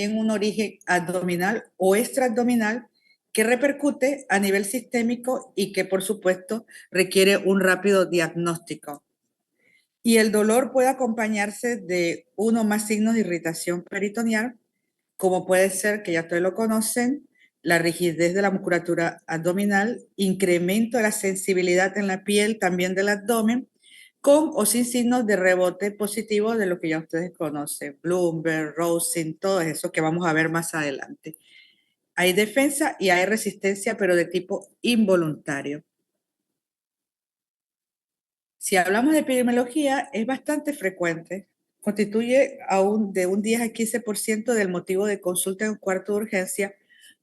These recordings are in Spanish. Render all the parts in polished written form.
un origen abdominal o extraabdominal que repercute a nivel sistémico y que, por supuesto, requiere un rápido diagnóstico. Y el dolor puede acompañarse de uno o más signos de irritación peritoneal, como puede ser, que ya ustedes lo conocen, la rigidez de la musculatura abdominal, incremento de la sensibilidad en la piel también del abdomen, con o sin signos de rebote positivo de lo que ya ustedes conocen, Bloomberg, Rosen, todo eso que vamos a ver más adelante. Hay defensa y hay resistencia, pero de tipo involuntario. Si hablamos de epidemiología, es bastante frecuente. Constituye de un 10 a 15% del motivo de consulta en un cuarto de urgencia.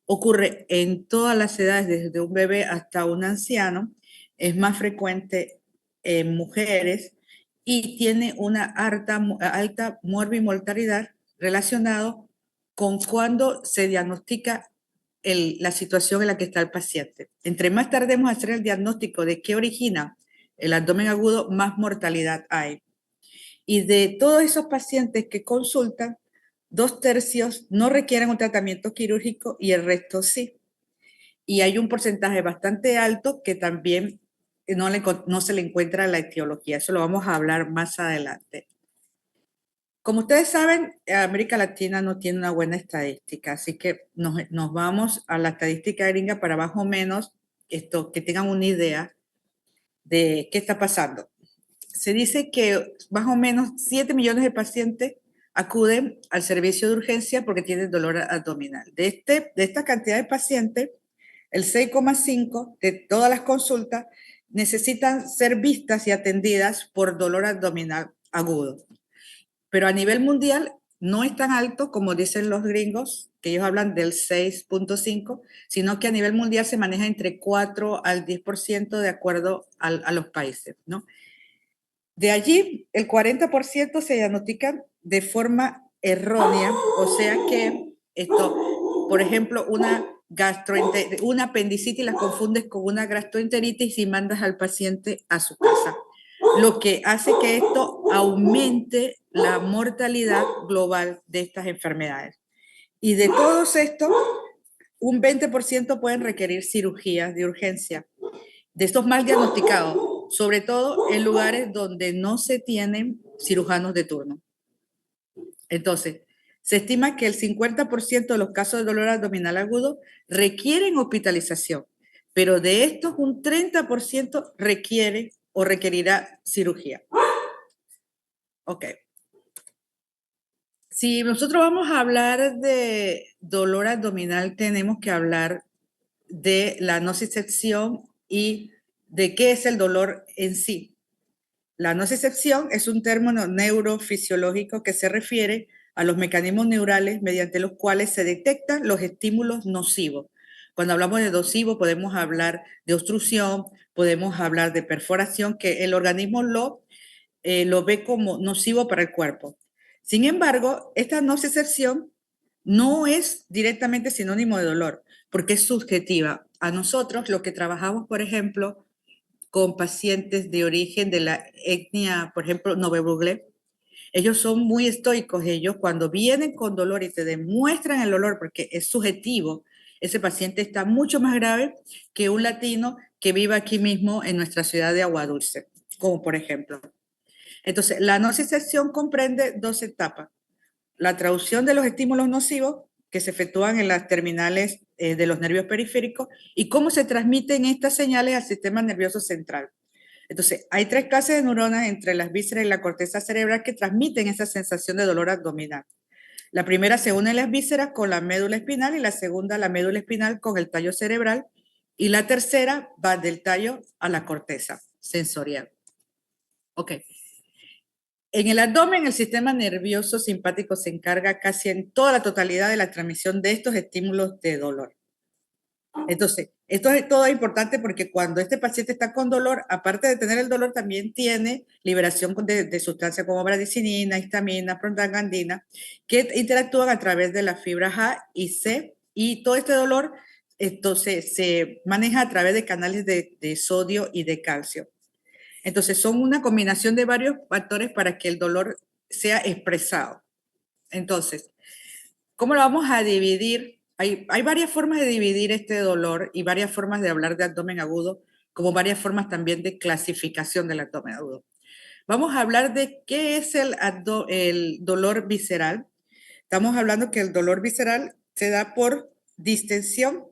Ocurre en todas las edades, desde un bebé hasta un anciano. Es más frecuente en mujeres y tiene una alta morbimortalidad relacionado con cuando se diagnostica la situación en la que está el paciente. Entre más tardemos a hacer el diagnóstico de qué origina el abdomen agudo, más mortalidad hay. Y de todos esos pacientes que consultan, 2/3 no requieren un tratamiento quirúrgico y el resto sí. Y hay un porcentaje bastante alto que también no se le encuentra la etiología. Eso lo vamos a hablar más adelante. Como ustedes saben, América Latina no tiene una buena estadística, así que nos vamos a la estadística gringa para más o menos que tengan una idea de qué está pasando. Se dice que más o menos 7 millones de pacientes acuden al servicio de urgencia porque tienen dolor abdominal. De esta cantidad de pacientes, el 6,5 de todas las consultas necesitan ser vistas y atendidas por dolor abdominal agudo. Pero a nivel mundial no es tan alto como dicen los gringos, que ellos hablan del 6,5, sino que a nivel mundial se maneja entre 4 al 10% de acuerdo a los países, ¿no? De allí, el 40% se diagnostican de forma errónea, o sea que por ejemplo, una apendicitis la confundes con una gastroenteritis y mandas al paciente a su casa, lo que hace que esto aumente la mortalidad global de estas enfermedades. Y de todos estos, un 20% pueden requerir cirugías de urgencia, de estos mal diagnosticados, sobre todo en lugares donde no se tienen cirujanos de turno. Entonces, se estima que el 50% de los casos de dolor abdominal agudo requieren hospitalización, pero de estos un 30% requiere o requerirá cirugía. Ok. Si nosotros vamos a hablar de dolor abdominal, tenemos que hablar de la nocicepción y de qué es el dolor en sí. La nocicepción es un término neurofisiológico que se refiere a los mecanismos neurales mediante los cuales se detectan los estímulos nocivos. Cuando hablamos de nocivo podemos hablar de obstrucción, podemos hablar de perforación, que el organismo lo ve como nocivo para el cuerpo. Sin embargo, esta nocicepción no es directamente sinónimo de dolor, porque es subjetiva. A nosotros, los que trabajamos, por ejemplo, con pacientes de origen de la etnia, por ejemplo, Novebugle, ellos son muy estoicos. Ellos cuando vienen con dolor y te demuestran el dolor porque es subjetivo, ese paciente está mucho más grave que un latino que vive aquí mismo en nuestra ciudad de Aguadulce, como por ejemplo. Entonces, la nocicepción comprende 2 etapas. La traducción de los estímulos nocivos que se efectúan en las terminales de los nervios periféricos y cómo se transmiten estas señales al sistema nervioso central. Entonces, hay 3 clases de neuronas entre las vísceras y la corteza cerebral que transmiten esa sensación de dolor abdominal. La primera se une las vísceras con la médula espinal y la segunda la médula espinal con el tallo cerebral y la tercera va del tallo a la corteza sensorial. Ok. En el abdomen, el sistema nervioso simpático se encarga casi en toda la totalidad de la transmisión de estos estímulos de dolor. Entonces, esto es todo importante porque cuando este paciente está con dolor, aparte de tener el dolor, también tiene liberación de sustancias como bradicinina, histamina, prostaglandina, que interactúan a través de las fibras A y C, y todo este dolor entonces se maneja a través de canales de sodio y de calcio. Entonces, son una combinación de varios factores para que el dolor sea expresado. Entonces, ¿Cómo lo vamos a dividir? Hay varias formas de dividir este dolor y varias formas de hablar de abdomen agudo, como varias formas también de clasificación del abdomen agudo. Vamos a hablar de qué es el dolor visceral. Estamos hablando que el dolor visceral se da por distensión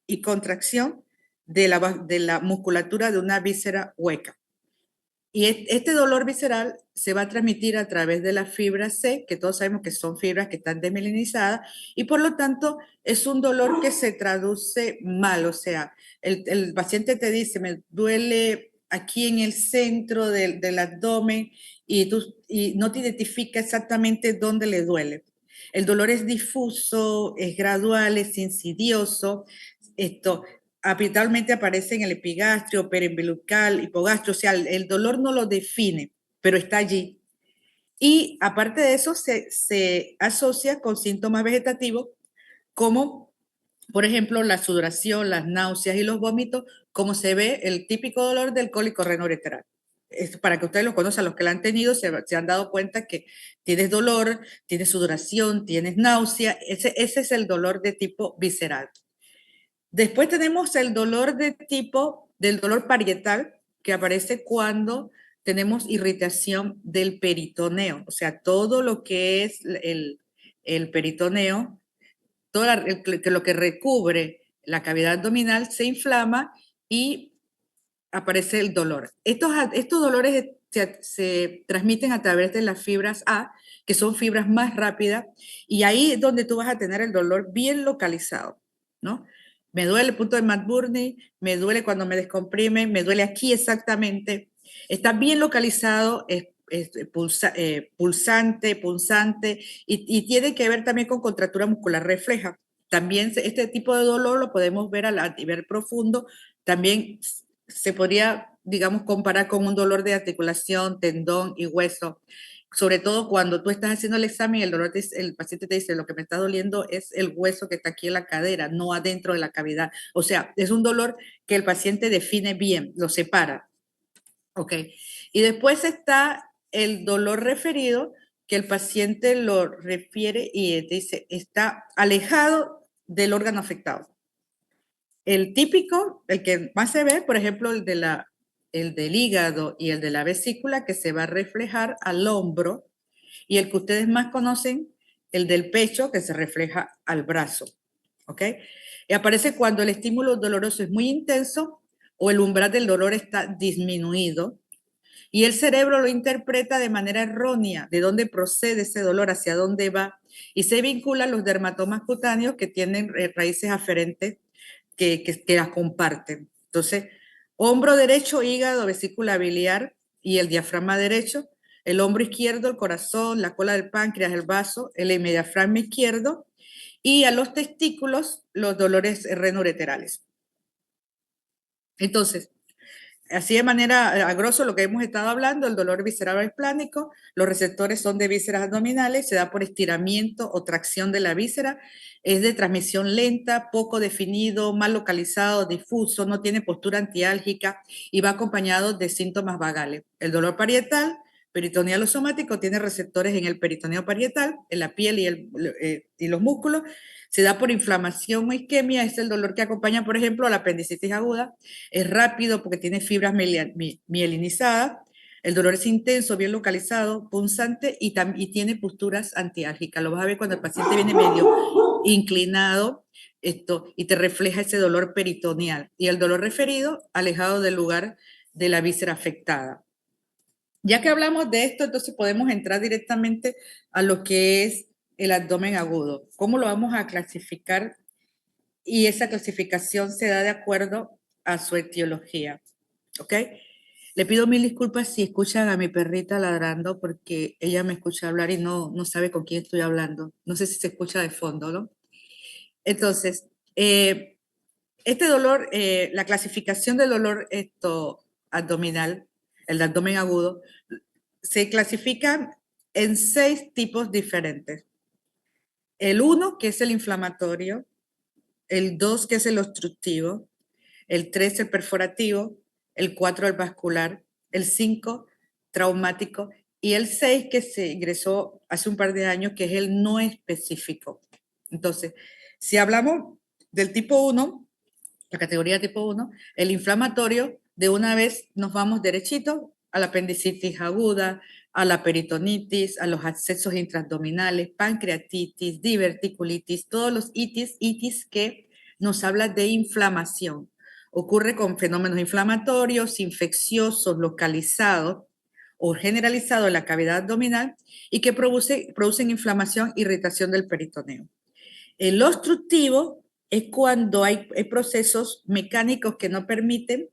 y contracción de la musculatura de una víscera hueca. Y este dolor visceral se va a transmitir a través de la fibra C, que todos sabemos que son fibras que están desmielinizadas, y por lo tanto es un dolor que se traduce mal. O sea, el paciente te dice, me duele aquí en el centro del abdomen y no te identifica exactamente dónde le duele. El dolor es difuso, es gradual, es insidioso. Esto, habitualmente aparece en el epigastrio, periumbilical, hipogastrio, o sea, el dolor no lo define, pero está allí. Y aparte de eso, se asocia con síntomas vegetativos como, por ejemplo, la sudoración, las náuseas y los vómitos, como se ve el típico dolor del cólico renoureteral. Para que ustedes lo conozcan, los que lo han tenido se han dado cuenta que tienes dolor, tienes sudoración, tienes náusea, ese es el dolor de tipo visceral. Después tenemos el dolor del dolor parietal, que aparece cuando tenemos irritación del peritoneo, o sea, todo lo que es el peritoneo, lo que recubre la cavidad abdominal se inflama y aparece el dolor. Estos dolores se transmiten a través de las fibras A, que son fibras más rápidas, y ahí es donde tú vas a tener el dolor bien localizado, ¿no? Me duele el punto de McBurney, me duele cuando me descomprime, me duele aquí exactamente. Está bien localizado, es pulsante, punzante, y tiene que ver también con contractura muscular refleja. También este tipo de dolor lo podemos ver a nivel profundo, también se podría, digamos, comparar con un dolor de articulación, tendón y hueso. Sobre todo cuando tú estás haciendo el examen, el paciente te dice, lo que me está doliendo es el hueso que está aquí en la cadera, no adentro de la cavidad. O sea, es un dolor que el paciente define bien, lo separa. ¿Ok? Y después está el dolor referido, que el paciente lo refiere y dice, está alejado del órgano afectado. El típico, el que más se ve, por ejemplo, el del hígado y el de la vesícula, que se va a reflejar al hombro, y el que ustedes más conocen, el del pecho, que se refleja al brazo. ¿Ok? Y aparece cuando el estímulo doloroso es muy intenso o el umbral del dolor está disminuido, y el cerebro lo interpreta de manera errónea, de dónde procede ese dolor, hacia dónde va, y se vincula a los dermatomas cutáneos que tienen raíces aferentes que las comparten. Entonces, hombro derecho, hígado, vesícula biliar y el diafragma derecho, el hombro izquierdo, el corazón, la cola del páncreas, el vaso, el hemidiafragma izquierdo, y a los testículos, los dolores renoureterales. Entonces, así de manera a grosso lo que hemos estado hablando, el dolor visceral plánico, los receptores son de vísceras abdominales, se da por estiramiento o tracción de la víscera, es de transmisión lenta, poco definido, mal localizado, difuso, no tiene postura antiálgica y va acompañado de síntomas vagales. El dolor parietal, peritoneal o somático, tiene receptores en el peritoneo parietal, en la piel y los músculos, se da por inflamación o isquemia, es el dolor que acompaña, por ejemplo, a la apendicitis aguda, es rápido porque tiene fibras mielinizadas, el dolor es intenso, bien localizado, punzante y tiene posturas antiálgicas. Lo vas a ver cuando el paciente viene medio inclinado y te refleja ese dolor peritoneal. Y el dolor referido, alejado del lugar de la víscera afectada. Ya que hablamos de esto, entonces podemos entrar directamente a lo que es el abdomen agudo. ¿Cómo lo vamos a clasificar? Y esa clasificación se da de acuerdo a su etiología. ¿Ok? Le pido mil disculpas si escuchan a mi perrita ladrando porque ella me escucha hablar y no sabe con quién estoy hablando. No sé si se escucha de fondo, ¿no? Entonces, este dolor, la clasificación del dolor abdominal, el de abdomen agudo, se clasifica en 6 tipos diferentes. El 1, que es el inflamatorio, el 2, que es el obstructivo, el 3, el perforativo, el 4, el vascular, el 5, traumático, y el 6, que se ingresó hace un par de años, que es el no específico. Entonces, si hablamos del tipo 1, la categoría tipo 1, el inflamatorio, de una vez nos vamos derechito a la apendicitis aguda, a la peritonitis, a los abscesos intraabdominales, pancreatitis, diverticulitis, todos los itis que nos hablan de inflamación. Ocurre con fenómenos inflamatorios, infecciosos, localizados o generalizados en la cavidad abdominal y que producen inflamación, irritación del peritoneo. El obstructivo es cuando hay procesos mecánicos que no permiten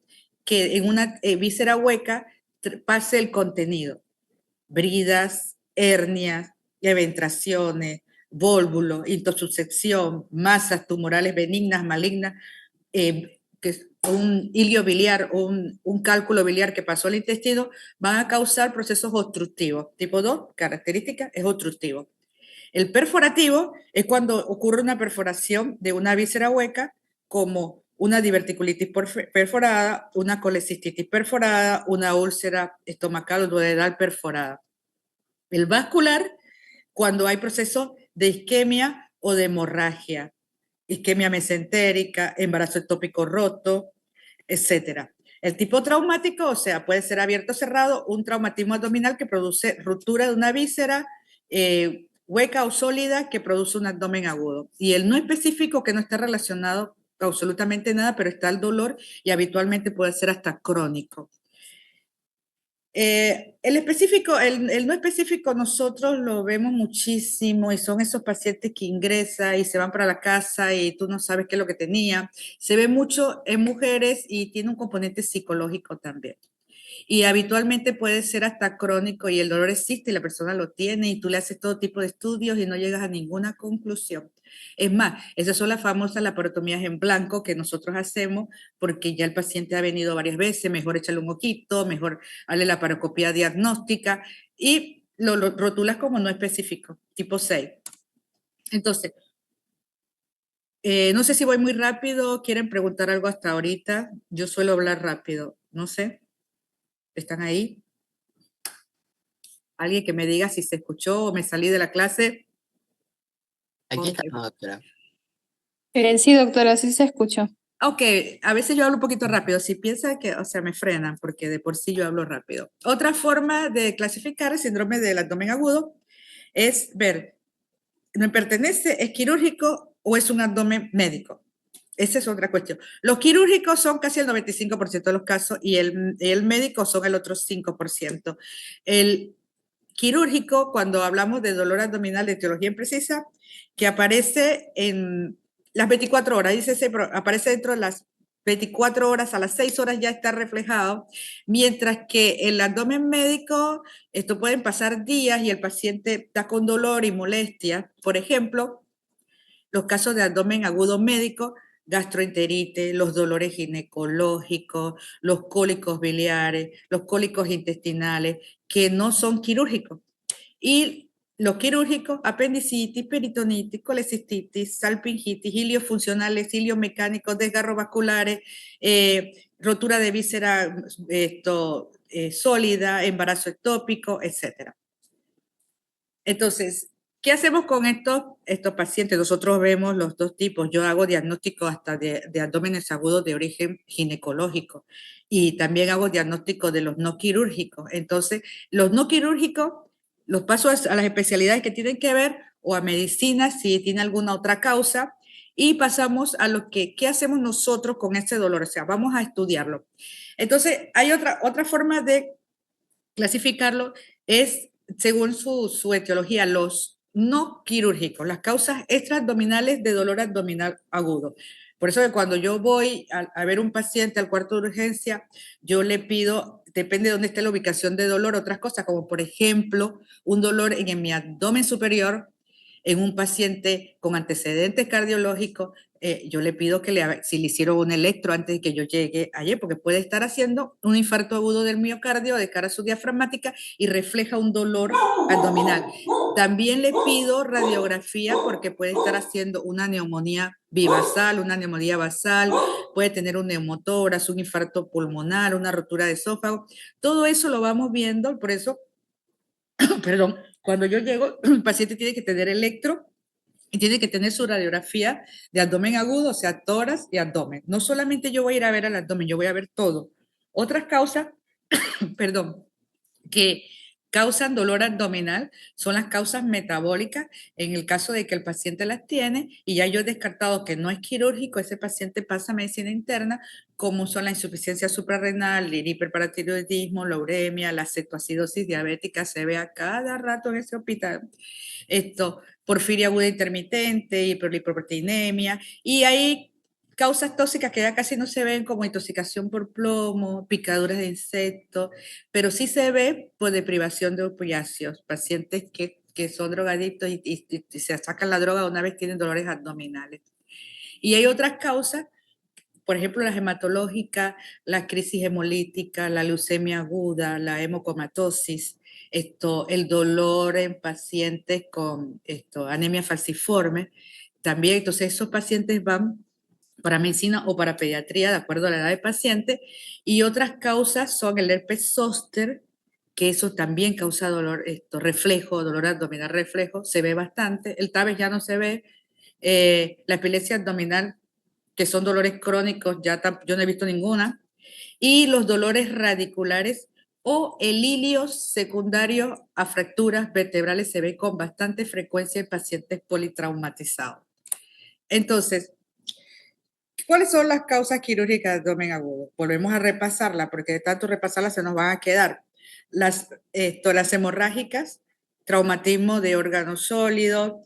que en una víscera hueca pase el contenido. Bridas, hernias, eventraciones, vólvulos, intussuscepción, masas tumorales benignas, malignas, que un hilio biliar o un cálculo biliar que pasó al intestino, van a causar procesos obstructivos. Tipo 2, característica, es obstructivo. El perforativo es cuando ocurre una perforación de una víscera hueca, como una diverticulitis perforada, una colecistitis perforada, una úlcera estomacal o duodenal perforada. El vascular, cuando hay procesos de isquemia o de hemorragia, isquemia mesentérica, embarazo ectópico roto, etcétera. El tipo traumático, o sea, puede ser abierto o cerrado, un traumatismo abdominal que produce ruptura de una víscera hueca o sólida que produce un abdomen agudo. Y el no específico, que no está relacionado absolutamente nada, pero está el dolor y habitualmente puede ser hasta crónico. El específico, el no específico, nosotros lo vemos muchísimo y son esos pacientes que ingresan y se van para la casa y tú no sabes qué es lo que tenía. Se ve mucho en mujeres y tiene un componente psicológico también. Y habitualmente puede ser hasta crónico y el dolor existe y la persona lo tiene y tú le haces todo tipo de estudios y no llegas a ninguna conclusión. Es más, esas son las famosas laparotomías en blanco que nosotros hacemos porque ya el paciente ha venido varias veces, mejor échale un ojito, mejor darle la laparoscopía diagnóstica y lo rotulas como no específico, tipo 6. Entonces, no sé si voy muy rápido, quieren preguntar algo hasta ahorita. Yo suelo hablar rápido, no sé. ¿Están ahí? Alguien que me diga si se escuchó o me salí de la clase. Aquí Ok. estamos, doctora. Sí, doctora, sí se escuchó. Ok, a veces yo hablo un poquito rápido. Si piensa que, o sea, me frenan porque de por sí yo hablo rápido. Otra forma de clasificar el síndrome del abdomen agudo es ver, ¿me pertenece, es quirúrgico o es un abdomen médico? Esa es otra cuestión. Los quirúrgicos son casi el 95% de los casos y el médico son el otro 5%. El quirúrgico, cuando hablamos de dolor abdominal de etiología imprecisa, que aparece en las 24 horas, dice, aparece dentro de las 24 horas, a las 6 horas ya está reflejado, mientras que el abdomen médico, esto pueden pasar días y el paciente está con dolor y molestia. Por ejemplo, los casos de abdomen agudo médico, gastroenteritis, los dolores ginecológicos, los cólicos biliares, los cólicos intestinales, que no son quirúrgicos. Y los quirúrgicos, apendicitis, peritonitis, colecistitis, salpingitis, ilios funcionales, ilios mecánicos, desgarros vasculares, rotura de víscera sólida, embarazo ectópico, etc. Entonces, ¿qué hacemos con estos pacientes? Nosotros vemos los dos tipos. Yo hago diagnóstico hasta de abdómenes agudos de origen ginecológico y también hago diagnóstico de los no quirúrgicos. Entonces, los no quirúrgicos los paso a las especialidades que tienen que ver o a medicina si tiene alguna otra causa y pasamos a lo que, ¿qué hacemos nosotros con este dolor? O sea, vamos a estudiarlo. Entonces, hay otra forma de clasificarlo, es según su etiología, los no quirúrgicos, las causas extraabdominales de dolor abdominal agudo. Por eso que cuando yo voy a ver un paciente al cuarto de urgencia, yo le pido, depende de dónde esté la ubicación de dolor, otras cosas, como por ejemplo, un dolor en mi abdomen superior, en un paciente con antecedentes cardiológicos, yo le pido que si le hicieron un electro antes de que yo llegue ayer, porque puede estar haciendo un infarto agudo del miocardio de cara a su diafragmática y refleja un dolor abdominal. También le pido radiografía porque puede estar haciendo una neumonía bivasal, una neumonía basal, puede tener un neumotórax, un infarto pulmonar, una rotura de esófago. Todo eso lo vamos viendo, por eso, perdón, cuando yo llego, el paciente tiene que tener electro y tiene que tener su radiografía de abdomen agudo, o sea, tórax y abdomen. No solamente yo voy a ir a ver al abdomen, yo voy a ver todo. Otras causas, perdón, que causan dolor abdominal son las causas metabólicas en el caso de que el paciente las tiene y ya yo he descartado que no es quirúrgico, ese paciente pasa a medicina interna, como son la insuficiencia suprarrenal, el hiperparatiroidismo, la uremia, la cetoacidosis diabética, se ve a cada rato en ese hospital. Porfiria aguda intermitente, hiperlipoproteinemia, y hay causas tóxicas que ya casi no se ven como intoxicación por plomo, picaduras de insectos, pero sí se ve por deprivación de opiáceos, pacientes que son drogadictos y se sacan la droga una vez tienen dolores abdominales. Y hay otras causas, por ejemplo, las hematológicas, la crisis hemolítica, la leucemia aguda, la hemocomatosis, el dolor en pacientes con anemia falciforme. También, entonces, esos pacientes van para medicina o para pediatría, de acuerdo a la edad del paciente. Y otras causas son el herpes zóster, que eso también causa dolor, reflejo, dolor abdominal reflejo, se ve bastante. El TAVES ya no se ve. La epilepsia abdominal, que son dolores crónicos, yo no he visto ninguna. Y los dolores radiculares o elilios secundarios a fracturas vertebrales se ven con bastante frecuencia en pacientes politraumatizados. Entonces, ¿cuáles son las causas quirúrgicas de abdomen agudo? Volvemos a repasarlas, porque de tanto repasarlas se nos van a quedar. Las hemorrágicas, traumatismo de órganos sólidos,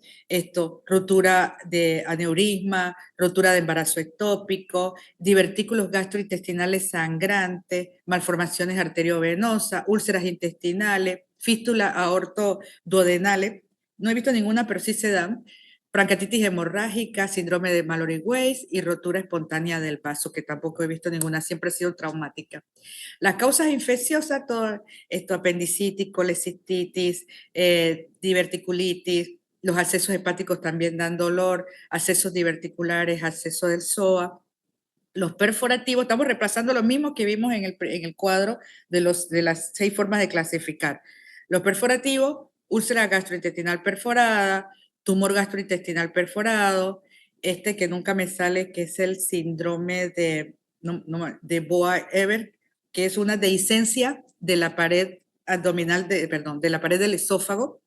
rotura de aneurisma, rotura de embarazo ectópico, divertículos gastrointestinales sangrantes, malformaciones arteriovenosas, úlceras intestinales, fístula aortoduodenales. No he visto ninguna, pero sí se dan. Pancreatitis hemorrágica, síndrome de Mallory-Weiss y rotura espontánea del vaso, que tampoco he visto ninguna, siempre ha sido traumática. Las causas infecciosas, todo apendicitis, colecistitis, diverticulitis, los accesos hepáticos también dan dolor, accesos diverticulares, acceso del psoas. Los perforativos, estamos repasando lo mismo que vimos en el cuadro de las 6 formas de clasificar. Los perforativos, úlcera gastrointestinal perforada, tumor gastrointestinal perforado, que nunca me sale, que es el síndrome de Boa-Ebert, que es una dehiscencia de la pared abdominal, de la pared del esófago,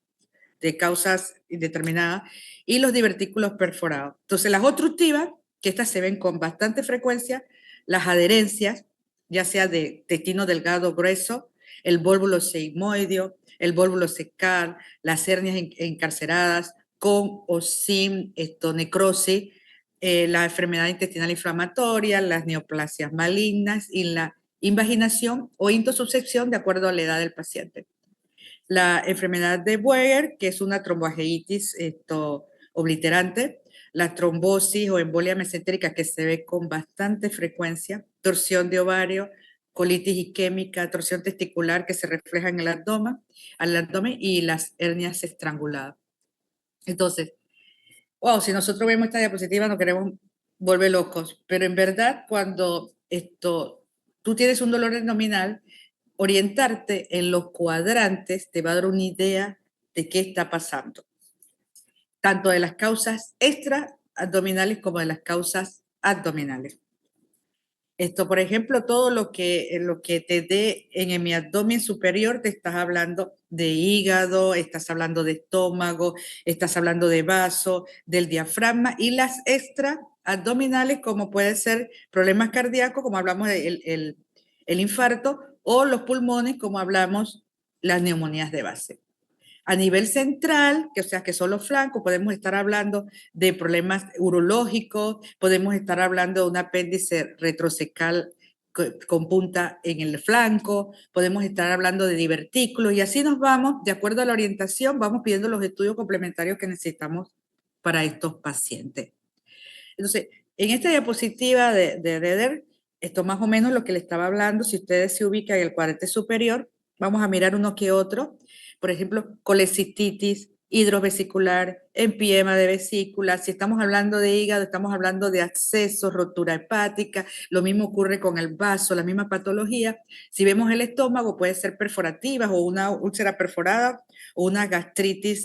de causas indeterminadas, y los divertículos perforados. Entonces, las obstructivas, que estas se ven con bastante frecuencia, las adherencias, ya sea de intestino delgado grueso, el vólvulo sigmoideo, el vólvulo secal, las hernias encarceradas, con o sin necrosis, la enfermedad intestinal inflamatoria, las neoplasias malignas y la invaginación o intussuscepción de acuerdo a la edad del paciente. La enfermedad de Buerger, que es una tromboangeitis obliterante, la trombosis o embolia mesentérica que se ve con bastante frecuencia, torsión de ovario, colitis isquémica, torsión testicular que se refleja en el abdomen y las hernias estranguladas. Entonces, wow, si nosotros vemos esta diapositiva nos queremos volver locos, pero en verdad cuando tú tienes un dolor abdominal, orientarte en los cuadrantes te va a dar una idea de qué está pasando, tanto de las causas extraabdominales como de las causas abdominales. Por ejemplo, todo lo que te dé en mi abdomen superior, te estás hablando de hígado, estás hablando de estómago, estás hablando de vaso, del diafragma, y las extraabdominales, como puede ser problemas cardíacos, como hablamos del el infarto, o los pulmones, como hablamos las neumonías de base. A nivel central, que son los flancos, podemos estar hablando de problemas urológicos, podemos estar hablando de un apéndice retrocecal con punta en el flanco, podemos estar hablando de divertículos y así nos vamos, de acuerdo a la orientación, vamos pidiendo los estudios complementarios que necesitamos para estos pacientes. Entonces, en esta diapositiva de Deder, esto más o menos lo que le estaba hablando, si ustedes se ubican en el cuadrante superior, vamos a mirar uno que otro. Por ejemplo, colecistitis, hidrovesicular, empiema de vesícula. Si estamos hablando de hígado, estamos hablando de abscesos, rotura hepática. Lo mismo ocurre con el vaso, la misma patología. Si vemos el estómago, puede ser perforativa o una úlcera perforada o una gastritis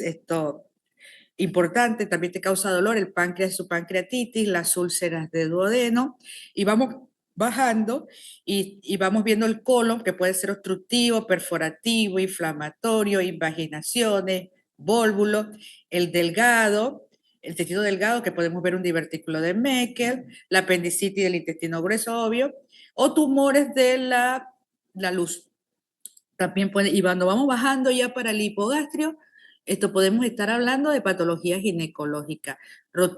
importante, también te causa dolor el páncreas, su pancreatitis, las úlceras de duodeno, y vamos bajando y vamos viendo el colon, que puede ser obstructivo, perforativo, inflamatorio, invaginaciones, vólvulo, el delgado, el intestino delgado, que podemos ver un divertículo de Meckel, la apendicitis del intestino grueso, obvio, o tumores de la luz. También puede, y cuando vamos bajando ya para el hipogastrio, esto podemos estar hablando de patología ginecológica,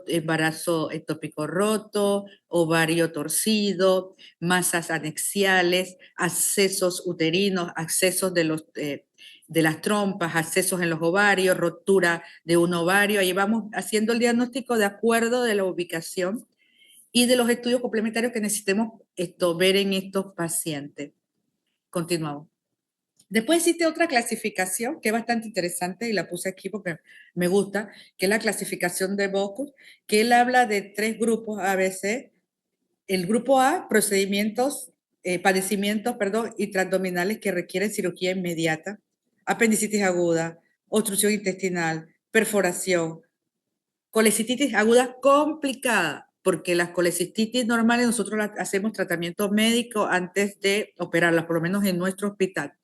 embarazo ectópico roto, ovario torcido, masas anexiales, accesos uterinos, accesos de las trompas, accesos en los ovarios, rotura de un ovario. Ahí vamos haciendo el diagnóstico de acuerdo de la ubicación y de los estudios complementarios que necesitemos ver en estos pacientes. Continuamos. Después existe otra clasificación que es bastante interesante y la puse aquí porque me gusta, que es la clasificación de Bocuse, que él habla de 3 grupos ABC. El grupo A, padecimientos, intraabdominales que requieren cirugía inmediata, apendicitis aguda, obstrucción intestinal, perforación, colecistitis aguda complicada, porque las colecistitis normales nosotros hacemos tratamiento médico antes de operarlas, por lo menos en nuestro hospital.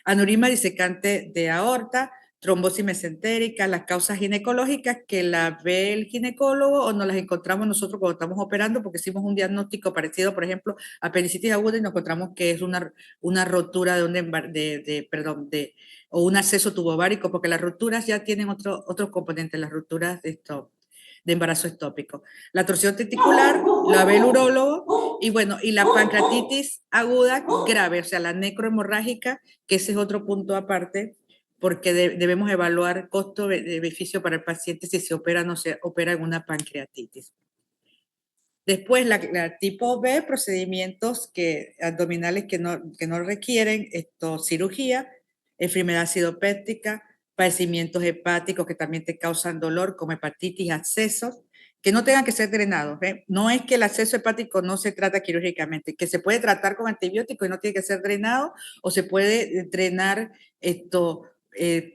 Aneurisma disecante de aorta, trombosis mesentérica, las causas ginecológicas que la ve el ginecólogo o nos las encontramos nosotros cuando estamos operando porque hicimos un diagnóstico parecido, por ejemplo, a apendicitis aguda y nos encontramos que es una rotura o un acceso tubovárico, porque las rupturas ya tienen otros componentes, las rupturas de embarazo ectópico. La torsión testicular la ve el urólogo y bueno, y la pancreatitis aguda grave, o sea, la necrohemorrágica, que ese es otro punto aparte, porque debemos evaluar costo-beneficio para el paciente si se opera o no se opera en una pancreatitis. Después, la tipo B, procedimientos abdominales que no requieren cirugía, enfermedad acidopéptica, padecimientos hepáticos que también te causan dolor, como hepatitis, accesos, que no tengan que ser drenados. No es que el acceso hepático no se trata quirúrgicamente, que se puede tratar con antibióticos y no tiene que ser drenado, o se puede drenar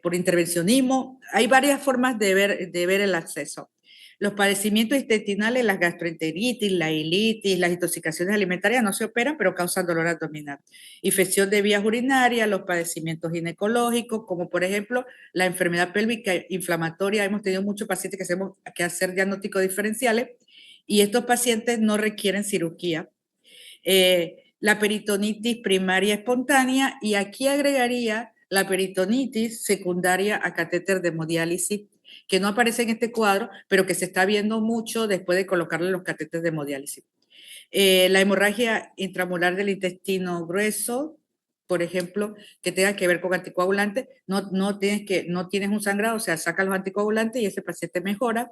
por intervencionismo. Hay varias formas de ver el acceso. Los padecimientos intestinales, las gastroenteritis, la ilitis, las intoxicaciones alimentarias no se operan, pero causan dolor abdominal. Infección de vías urinarias, los padecimientos ginecológicos, como por ejemplo la enfermedad pélvica inflamatoria. Hemos tenido muchos pacientes que hacemos que hacer diagnósticos diferenciales y estos pacientes no requieren cirugía. La peritonitis primaria espontánea, y aquí agregaría la peritonitis secundaria a catéter de hemodiálisis, que no aparece en este cuadro, pero que se está viendo mucho después de colocarle los catéteres de hemodiálisis. La hemorragia intramural del intestino grueso, por ejemplo, que tenga que ver con anticoagulantes, no tienes un sangrado, o sea, saca los anticoagulantes y ese paciente mejora.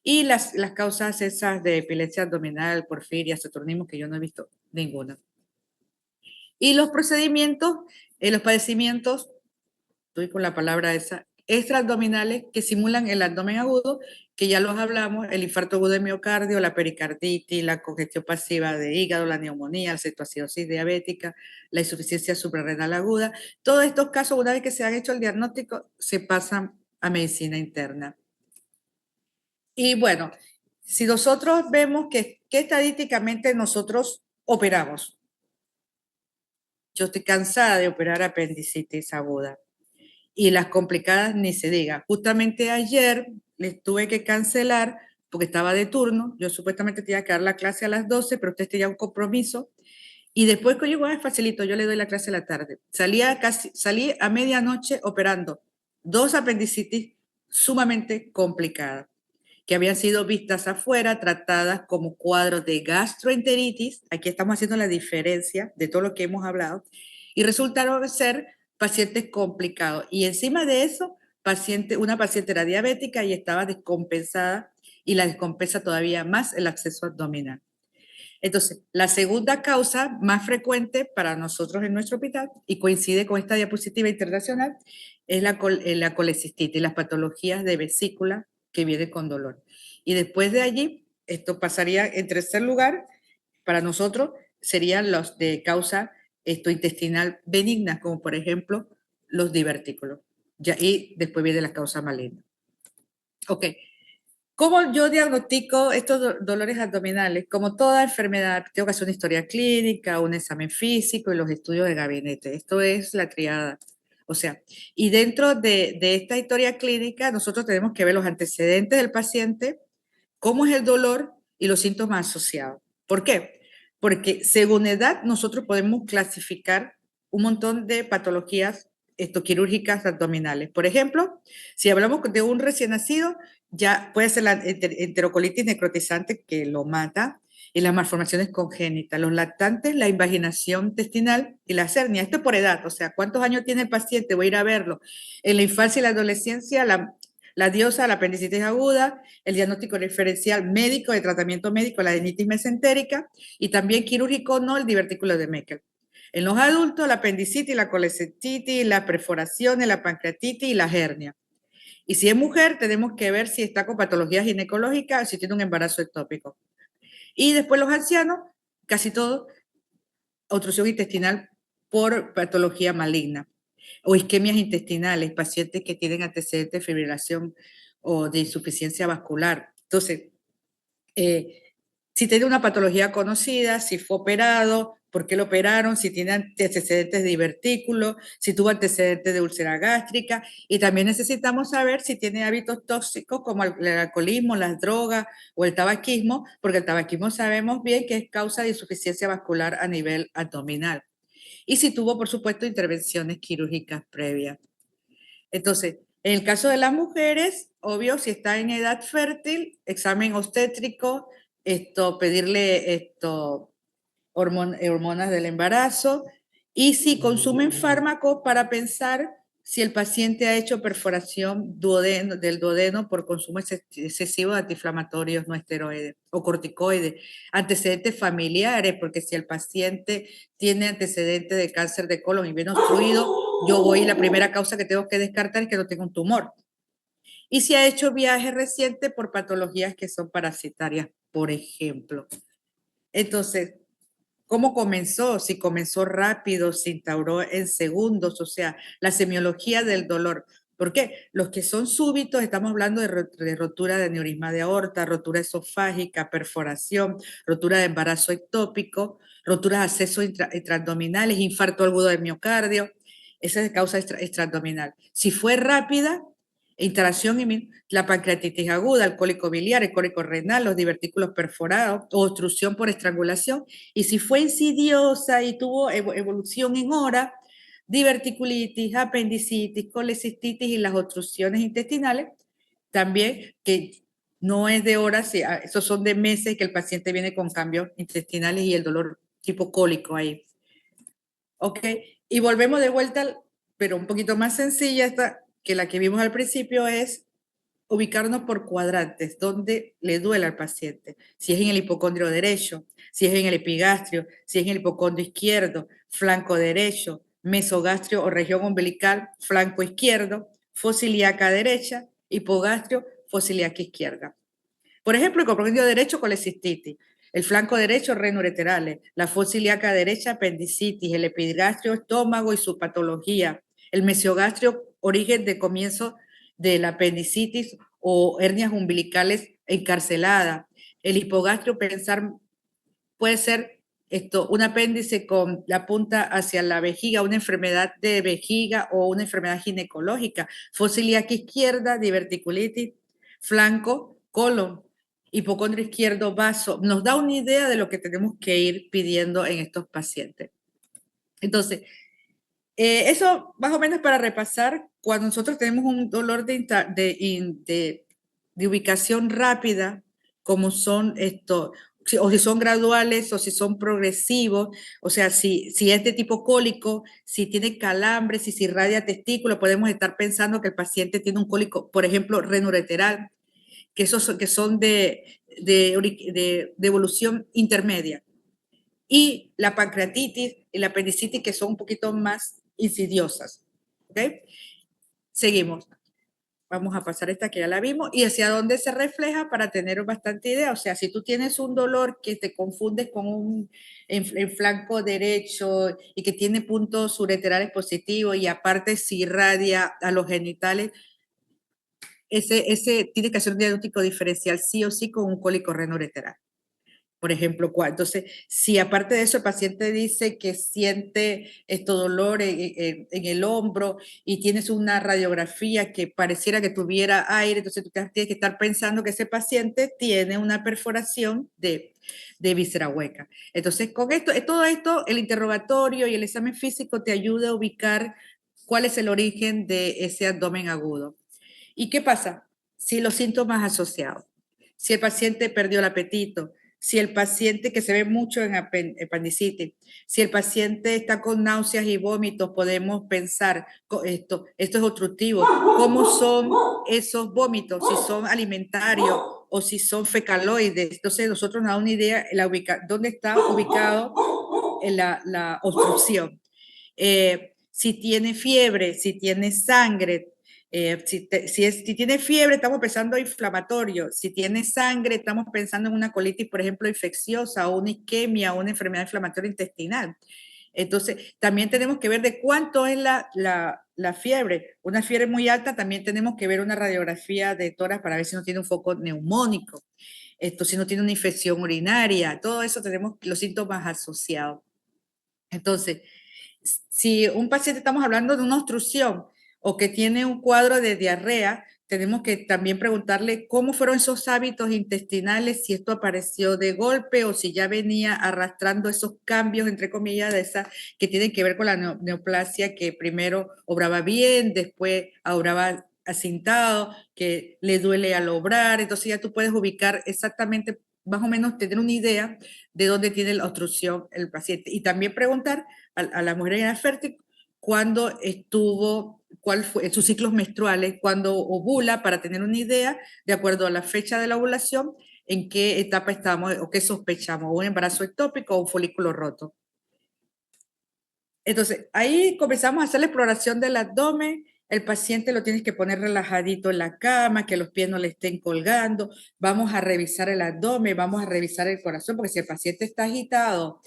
Y las causas esas de epilepsia abdominal, porfiria, saturnismo, que yo no he visto ninguna. Y los procedimientos, los padecimientos, estoy con la palabra esa, extraabdominales que simulan el abdomen agudo, que ya los hablamos, el infarto agudo de miocardio, la pericarditis, la congestión pasiva de hígado, la neumonía, la cetoacidosis diabética, la insuficiencia suprarrenal aguda. Todos estos casos, una vez que se han hecho el diagnóstico, se pasan a medicina interna. Y bueno, si nosotros vemos que estadísticamente nosotros operamos, yo estoy cansada de operar apendicitis aguda y las complicadas ni se diga. Justamente ayer les tuve que cancelar porque estaba de turno. Yo supuestamente tenía que dar la clase a las 12, pero usted tenía un compromiso. Y después que yo, facilito, yo le doy la clase a la tarde. Salí a medianoche operando 2 apendicitis sumamente complicadas, que habían sido vistas afuera, tratadas como cuadros de gastroenteritis. Aquí estamos haciendo la diferencia de todo lo que hemos hablado. Y resultaron ser pacientes complicados. Y encima de eso, una paciente era diabética y estaba descompensada, y la descompensa todavía más el acceso abdominal. Entonces, la segunda causa más frecuente para nosotros en nuestro hospital, y coincide con esta diapositiva internacional, es la colecistitis, las patologías de vesícula que vienen con dolor. Y después de allí, esto pasaría en tercer lugar, para nosotros serían los de causa intestinal benigna, como por ejemplo los divertículos. Y después viene la causa maligna. Ok. ¿Cómo yo diagnostico estos dolores abdominales? Como toda enfermedad, tengo que hacer una historia clínica, un examen físico y los estudios de gabinete. Esto es la triada. O sea, y dentro de esta historia clínica, nosotros tenemos que ver los antecedentes del paciente, cómo es el dolor y los síntomas asociados. ¿Por qué? Porque según edad, nosotros podemos clasificar un montón de patologías quirúrgicas abdominales. Por ejemplo, si hablamos de un recién nacido, ya puede ser la enterocolitis necrotizante que lo mata y las malformaciones congénitas, los lactantes, la invaginación intestinal y la hernia. Esto es por edad, o sea, ¿cuántos años tiene el paciente? Voy a ir a verlo. En la infancia y la adolescencia, la diosa, la apendicitis aguda, el diagnóstico diferencial médico de tratamiento médico, la adenitis mesentérica y también quirúrgico no, el divertículo de Meckel. En los adultos, la apendicitis, la colecistitis, las perforaciones, la pancreatitis y la hernia. Y si es mujer, tenemos que ver si está con patología ginecológica o si tiene un embarazo ectópico. Y después los ancianos, casi todo, obstrucción intestinal por patología maligna o isquemias intestinales, pacientes que tienen antecedentes de fibrilación o de insuficiencia vascular. Entonces, si tiene una patología conocida, si fue operado, por qué lo operaron, si tiene antecedentes de divertículo, si tuvo antecedentes de úlcera gástrica, y también necesitamos saber si tiene hábitos tóxicos como el alcoholismo, las drogas o el tabaquismo, porque el tabaquismo sabemos bien que es causa de insuficiencia vascular a nivel abdominal. Y si tuvo, por supuesto, intervenciones quirúrgicas previas. Entonces, en el caso de las mujeres, obvio, si está en edad fértil, examen obstétrico, pedirle hormonas del embarazo y si consumen fármacos para pensar si el paciente ha hecho perforación del duodeno por consumo excesivo de antiinflamatorios no esteroides o corticoides, antecedentes familiares, porque si el paciente tiene antecedentes de cáncer de colon y bien obstruido, yo voy, la primera causa que tengo que descartar es que no tenga un tumor. Y si ha hecho viaje reciente por patologías que son parasitarias, por ejemplo. Entonces, ¿cómo comenzó? Si comenzó rápido, se instauró en segundos, o sea, la semiología del dolor. ¿Por qué? Los que son súbitos, estamos hablando de rotura de aneurisma de aorta, rotura esofágica, perforación, rotura de embarazo ectópico, roturas de acceso intraabdominales, infarto agudo del miocardio. Esa es causa extraabdominal. Si fue rápida, interacción la pancreatitis aguda, el cólico biliar, el cólico renal, los divertículos perforados, obstrucción por estrangulación. Y si fue insidiosa y tuvo evolución en hora, diverticulitis, apendicitis, colecistitis y las obstrucciones intestinales, también que no es de horas, esos son de meses que el paciente viene con cambios intestinales y el dolor tipo cólico ahí. Ok, y volvemos de vuelta, pero un poquito más sencilla esta que la que vimos al principio es ubicarnos por cuadrantes, donde le duele al paciente. Si es en el hipocondrio derecho, si es en el epigastrio, si es en el hipocondrio izquierdo, flanco derecho, mesogastrio o región umbilical, flanco izquierdo, fosiliaca derecha, hipogastrio, fosiliaca izquierda. Por ejemplo, el hipocondrio derecho, colecistitis. El flanco derecho, renureterales. La fosiliaca derecha, apendicitis. El epigastrio, estómago y su patología. El mesogastrio, origen de comienzo de la apendicitis o hernias umbilicales encarceladas. El hipogastrio, pensar, puede ser un apéndice con la punta hacia la vejiga, una enfermedad de vejiga o una enfermedad ginecológica. Fosiliaca izquierda, diverticulitis, flanco, colon, hipocondrio izquierdo, vaso. Nos da una idea de lo que tenemos que ir pidiendo en estos pacientes. Entonces, eso más o menos para repasar, cuando nosotros tenemos un dolor de ubicación rápida, como son o si son graduales o si son progresivos, o sea, si es de tipo cólico, si tiene calambres, si se irradia testículo, podemos estar pensando que el paciente tiene un cólico, por ejemplo, renureteral, que son de evolución intermedia. Y la pancreatitis y la apendicitis, que son un poquito más insidiosas. ¿Ok? Seguimos. Vamos a pasar esta que ya la vimos. Y hacia dónde se refleja para tener bastante idea. O sea, si tú tienes un dolor que te confundes con un en flanco derecho y que tiene puntos ureterales positivos y aparte se irradia a los genitales, ese tiene que hacer un diagnóstico diferencial sí o sí con un cólico renoureteral. Por ejemplo, entonces, si aparte de eso el paciente dice que siente dolor en el hombro y tienes una radiografía que pareciera que tuviera aire, entonces tú tienes que estar pensando que ese paciente tiene una perforación de víscera hueca. Entonces, con todo esto, el interrogatorio y el examen físico te ayuda a ubicar cuál es el origen de ese abdomen agudo. ¿Y qué pasa? Si los síntomas asociados, si el paciente perdió el apetito, si el paciente, que se ve mucho en apendicitis, si el paciente está con náuseas y vómitos, podemos pensar, esto es obstructivo, ¿cómo son esos vómitos? Si son alimentarios o si son fecaloides. Entonces nosotros nos da una idea dónde está ubicado la obstrucción. Si tiene fiebre, si tiene sangre, si tiene fiebre, estamos pensando en inflamatorio. Si tiene sangre, estamos pensando en una colitis, por ejemplo, infecciosa o una isquemia o una enfermedad inflamatoria intestinal. Entonces, también tenemos que ver de cuánto es la fiebre. Una fiebre muy alta, también tenemos que ver una radiografía de tórax para ver si no tiene un foco neumónico, si no tiene una infección urinaria. Todo eso tenemos los síntomas asociados. Entonces, si un paciente estamos hablando de una obstrucción o que tiene un cuadro de diarrea, tenemos que también preguntarle cómo fueron esos hábitos intestinales, si esto apareció de golpe o si ya venía arrastrando esos cambios, entre comillas, que tienen que ver con la neoplasia, que primero obraba bien, después obraba acintado, que le duele al obrar. Entonces ya tú puedes ubicar exactamente, más o menos tener una idea de dónde tiene la obstrucción el paciente. Y también preguntar a la mujer en edad fértil cuándo cuál fue sus ciclos menstruales, cuándo ovula, para tener una idea, de acuerdo a la fecha de la ovulación, en qué etapa estamos o qué sospechamos, un embarazo ectópico o un folículo roto. Entonces, ahí comenzamos a hacer la exploración del abdomen. El paciente lo tienes que poner relajadito en la cama, que los pies no le estén colgando. Vamos a revisar el abdomen, vamos a revisar el corazón, porque si el paciente está agitado,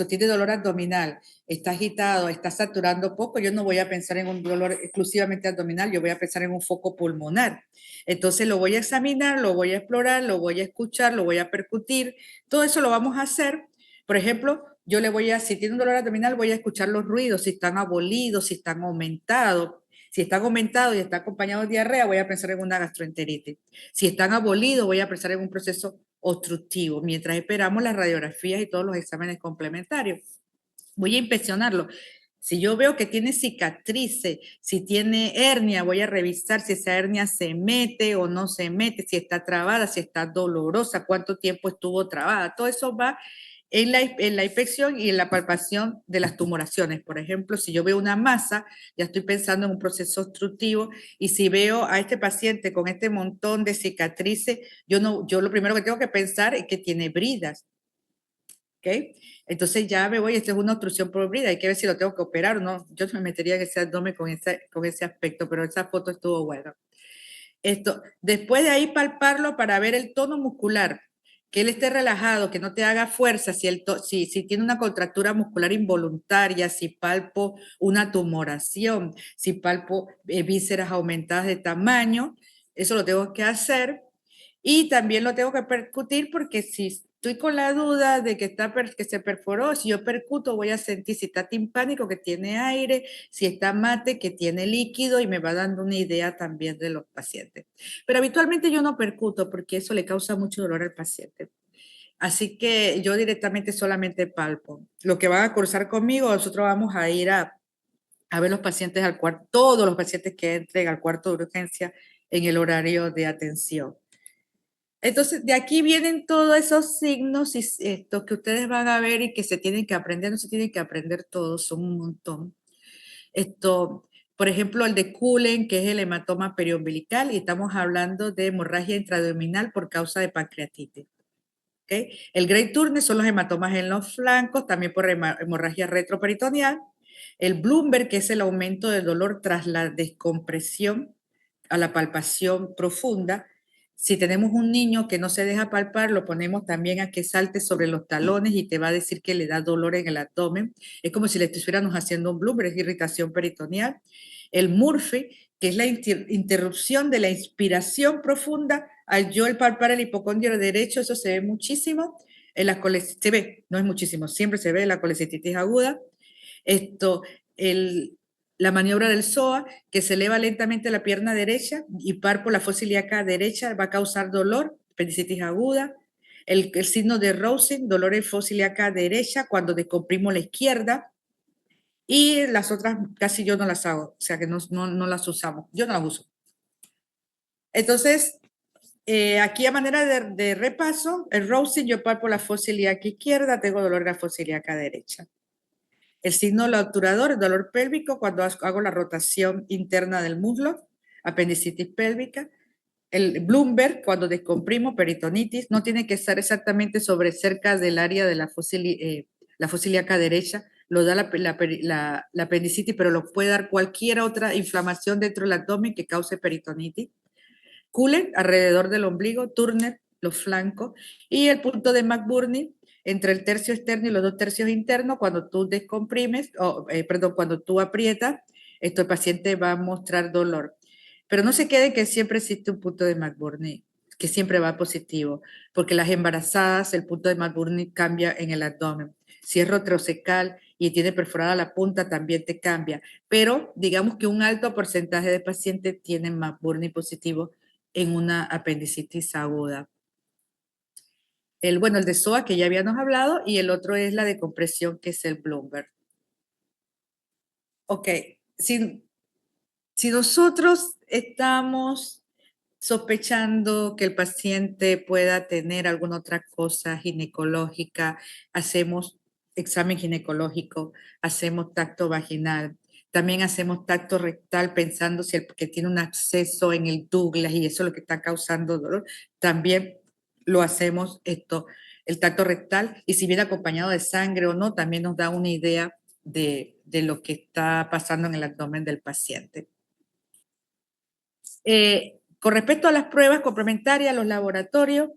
tiene dolor abdominal, está agitado, está saturando poco, yo no voy a pensar en un dolor exclusivamente abdominal, yo voy a pensar en un foco pulmonar. Entonces lo voy a examinar, lo voy a explorar, lo voy a escuchar, lo voy a percutir. Todo eso lo vamos a hacer. Por ejemplo, yo si tiene un dolor abdominal, voy a escuchar los ruidos, si están abolidos, si están aumentados. Si están aumentados y está acompañado de diarrea, voy a pensar en una gastroenteritis. Si están abolidos, voy a pensar en un proceso obstructivo, mientras esperamos las radiografías y todos los exámenes complementarios. Voy a inspeccionarlo. Si yo veo que tiene cicatrices, si tiene hernia, voy a revisar si esa hernia se mete o no se mete, si está trabada, si está dolorosa, cuánto tiempo estuvo trabada. Todo eso va en la inspección y en la palpación de las tumoraciones. Por ejemplo, si yo veo una masa, ya estoy pensando en un proceso obstructivo, y si veo a este paciente con este montón de cicatrices, yo lo primero que tengo que pensar es que tiene bridas. ¿Ok? Entonces ya me voy, esta es una obstrucción por brida, hay que ver si lo tengo que operar o no. Yo me metería en ese abdomen con ese aspecto, pero esa foto estuvo buena. Después de ahí palparlo para ver el tono muscular, que él esté relajado, que no te haga fuerza, si tiene una contractura muscular involuntaria, si palpo una tumoración, si palpo vísceras aumentadas de tamaño, eso lo tengo que hacer. Y también lo tengo que percutir, porque si estoy con la duda de que se perforó, si yo percuto voy a sentir si está timpánico, que tiene aire, si está mate, que tiene líquido, y me va dando una idea también de los pacientes. Pero habitualmente yo no percuto porque eso le causa mucho dolor al paciente. Así que yo directamente solamente palpo. Lo que van a cursar conmigo, nosotros vamos a ir a ver los pacientes al cuarto, todos los pacientes que entren al cuarto de urgencia en el horario de atención. Entonces, de aquí vienen todos esos signos y estos que ustedes van a ver y que se tienen que aprender, no se tienen que aprender todos, son un montón. Por ejemplo, el de Cullen, que es el hematoma periumbilical, y estamos hablando de hemorragia intraabdominal por causa de pancreatitis. ¿Okay? El Grey Turner son los hematomas en los flancos, también por hemorragia retroperitoneal. El Bloomberg, que es el aumento del dolor tras la descompresión a la palpación profunda. Si tenemos un niño que no se deja palpar, lo ponemos también a que salte sobre los talones y te va a decir que le da dolor en el abdomen. Es como si le estuviéramos haciendo un Bloomberg, es irritación peritoneal. El Murphy, que es la interrupción de la inspiración profunda al yo el palpar el hipocondrio derecho. Eso se ve muchísimo en la se ve, no es muchísimo, siempre se ve en la colecistitis aguda. La maniobra del psoas, que se eleva lentamente la pierna derecha y par por la fosa ilíaca derecha, va a causar dolor, apendicitis aguda. El signo de Rosen, dolor en fosa ilíaca derecha cuando descomprimo la izquierda. Y las otras casi yo no las hago, o sea que no las usamos. Yo no las uso. Entonces, aquí a manera de repaso, el Rosen, yo par por la fosa ilíaca izquierda, tengo dolor en la fosa ilíaca derecha. El signo del obturador, el dolor pélvico, cuando hago la rotación interna del muslo, apendicitis pélvica. El Bloomberg, cuando descomprimo, peritonitis, no tiene que estar exactamente sobre cerca del área de la fosa ilíaca derecha, lo da la apendicitis, pero lo puede dar cualquier otra inflamación dentro del abdomen que cause peritonitis. Cullen, alrededor del ombligo. Turner, los flancos. Y el punto de McBurney, entre el tercio externo y los 2 tercios internos, cuando tú descomprimes, cuando tú aprietas, el paciente va a mostrar dolor. Pero no se quede que siempre existe un punto de McBurney, que siempre va positivo, porque las embarazadas, el punto de McBurney cambia en el abdomen. Si es retrocecal y tiene perforada la punta, también te cambia. Pero digamos que un alto porcentaje de pacientes tienen McBurney positivo en una apendicitis aguda. El de psoas, que ya habíamos hablado, y el otro es la de compresión, que es el Bloomberg. Ok, si nosotros estamos sospechando que el paciente pueda tener alguna otra cosa ginecológica, hacemos examen ginecológico, hacemos tacto vaginal, también hacemos tacto rectal pensando si que tiene un absceso en el Douglas y eso es lo que está causando dolor. También lo hacemos el tacto rectal, y si viene acompañado de sangre o no, también nos da una idea de lo que está pasando en el abdomen del paciente. Con respecto a las pruebas complementarias, los laboratorios,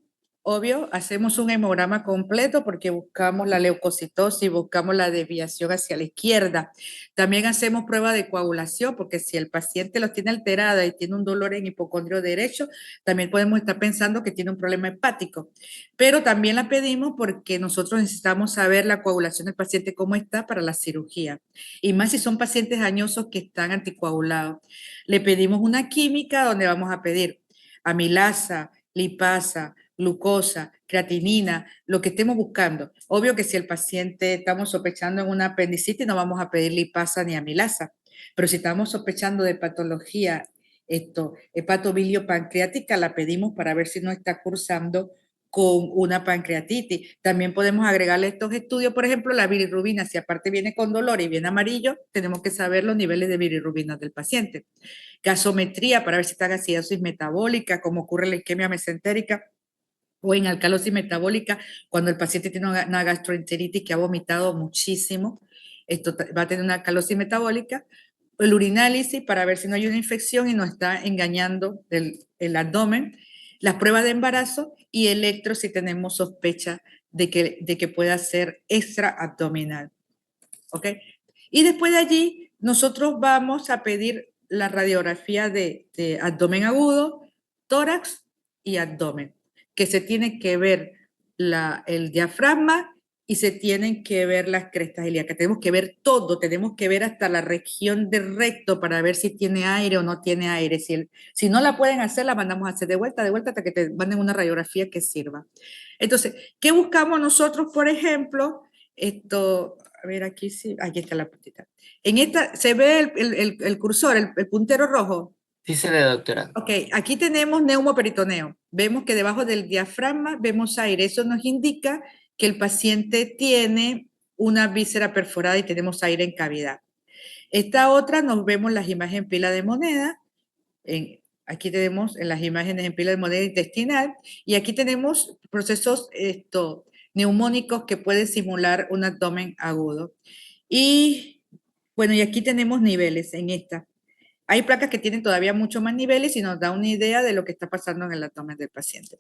obvio, hacemos un hemograma completo porque buscamos la leucocitosis, buscamos la desviación hacia la izquierda. También hacemos prueba de coagulación, porque si el paciente los tiene alterada y tiene un dolor en hipocondrio derecho, también podemos estar pensando que tiene un problema hepático. Pero también la pedimos porque nosotros necesitamos saber la coagulación del paciente, cómo está para la cirugía. Y más si son pacientes añosos que están anticoagulados. Le pedimos una química donde vamos a pedir amilasa, lipasa, glucosa, creatinina, lo que estemos buscando. Obvio que si el paciente estamos sospechando en una apendicitis, no vamos a pedir lipasa ni amilasa, pero si estamos sospechando de patología hepatobiliopancreática, la pedimos para ver si no está cursando con una pancreatitis. También podemos agregarle estos estudios, por ejemplo, la bilirrubina. Si aparte viene con dolor y viene amarillo, tenemos que saber los niveles de bilirrubina del paciente. Gasometría para ver si está en acidosis metabólica, como ocurre en la isquemia mesentérica, o en alcalosis metabólica, cuando el paciente tiene una gastroenteritis que ha vomitado muchísimo. Esto va a tener una alcalosis metabólica. El urinálisis para ver si no hay una infección y no está engañando el abdomen. Las pruebas de embarazo y electro si tenemos sospecha de que pueda ser extraabdominal. ¿Ok? Y después de allí, nosotros vamos a pedir la radiografía de abdomen agudo, tórax y abdomen, que se tiene que ver el diafragma y se tienen que ver las crestas ilíacas. Tenemos que ver todo, tenemos que ver hasta la región del recto para ver si tiene aire o no tiene aire. Si no la pueden hacer, la mandamos a hacer de vuelta hasta que te manden una radiografía que sirva. Entonces, ¿qué buscamos nosotros, por ejemplo? A ver, aquí sí, aquí está la puntita. En esta, ¿se ve el cursor, el puntero rojo? Sí se ve, doctora. Ok, aquí tenemos neumoperitoneo. Vemos que debajo del diafragma vemos aire. Eso nos indica que el paciente tiene una víscera perforada y tenemos aire en cavidad. Esta otra nos vemos las imágenes en pila de moneda. Aquí tenemos en las imágenes en pila de moneda intestinal y aquí tenemos procesos neumónicos que pueden simular un abdomen agudo. Y bueno, y aquí tenemos niveles en esta. Hay placas que tienen todavía mucho más niveles y nos da una idea de lo que está pasando en el abdomen del paciente.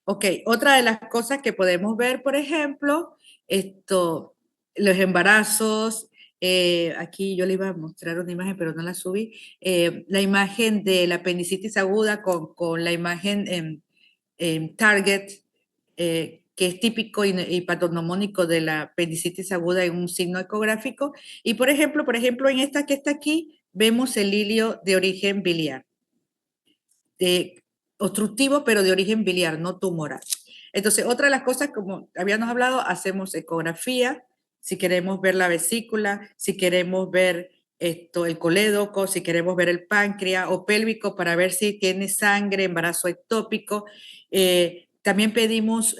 Ok, otra de las cosas que podemos ver, por ejemplo, los embarazos, aquí yo le iba a mostrar una imagen, pero no la subí. La imagen de la apendicitis aguda con la imagen en target, que es típico y patognomónico de la apendicitis aguda en un signo ecográfico. Y por ejemplo, en esta que está aquí, vemos el hilio de origen biliar, obstructivo, pero de origen biliar, no tumoral. Entonces, otra de las cosas, como habíamos hablado, hacemos ecografía, si queremos ver la vesícula, si queremos ver el colédoco, si queremos ver el páncreas o pélvico para ver si tiene sangre, embarazo ectópico. También pedimos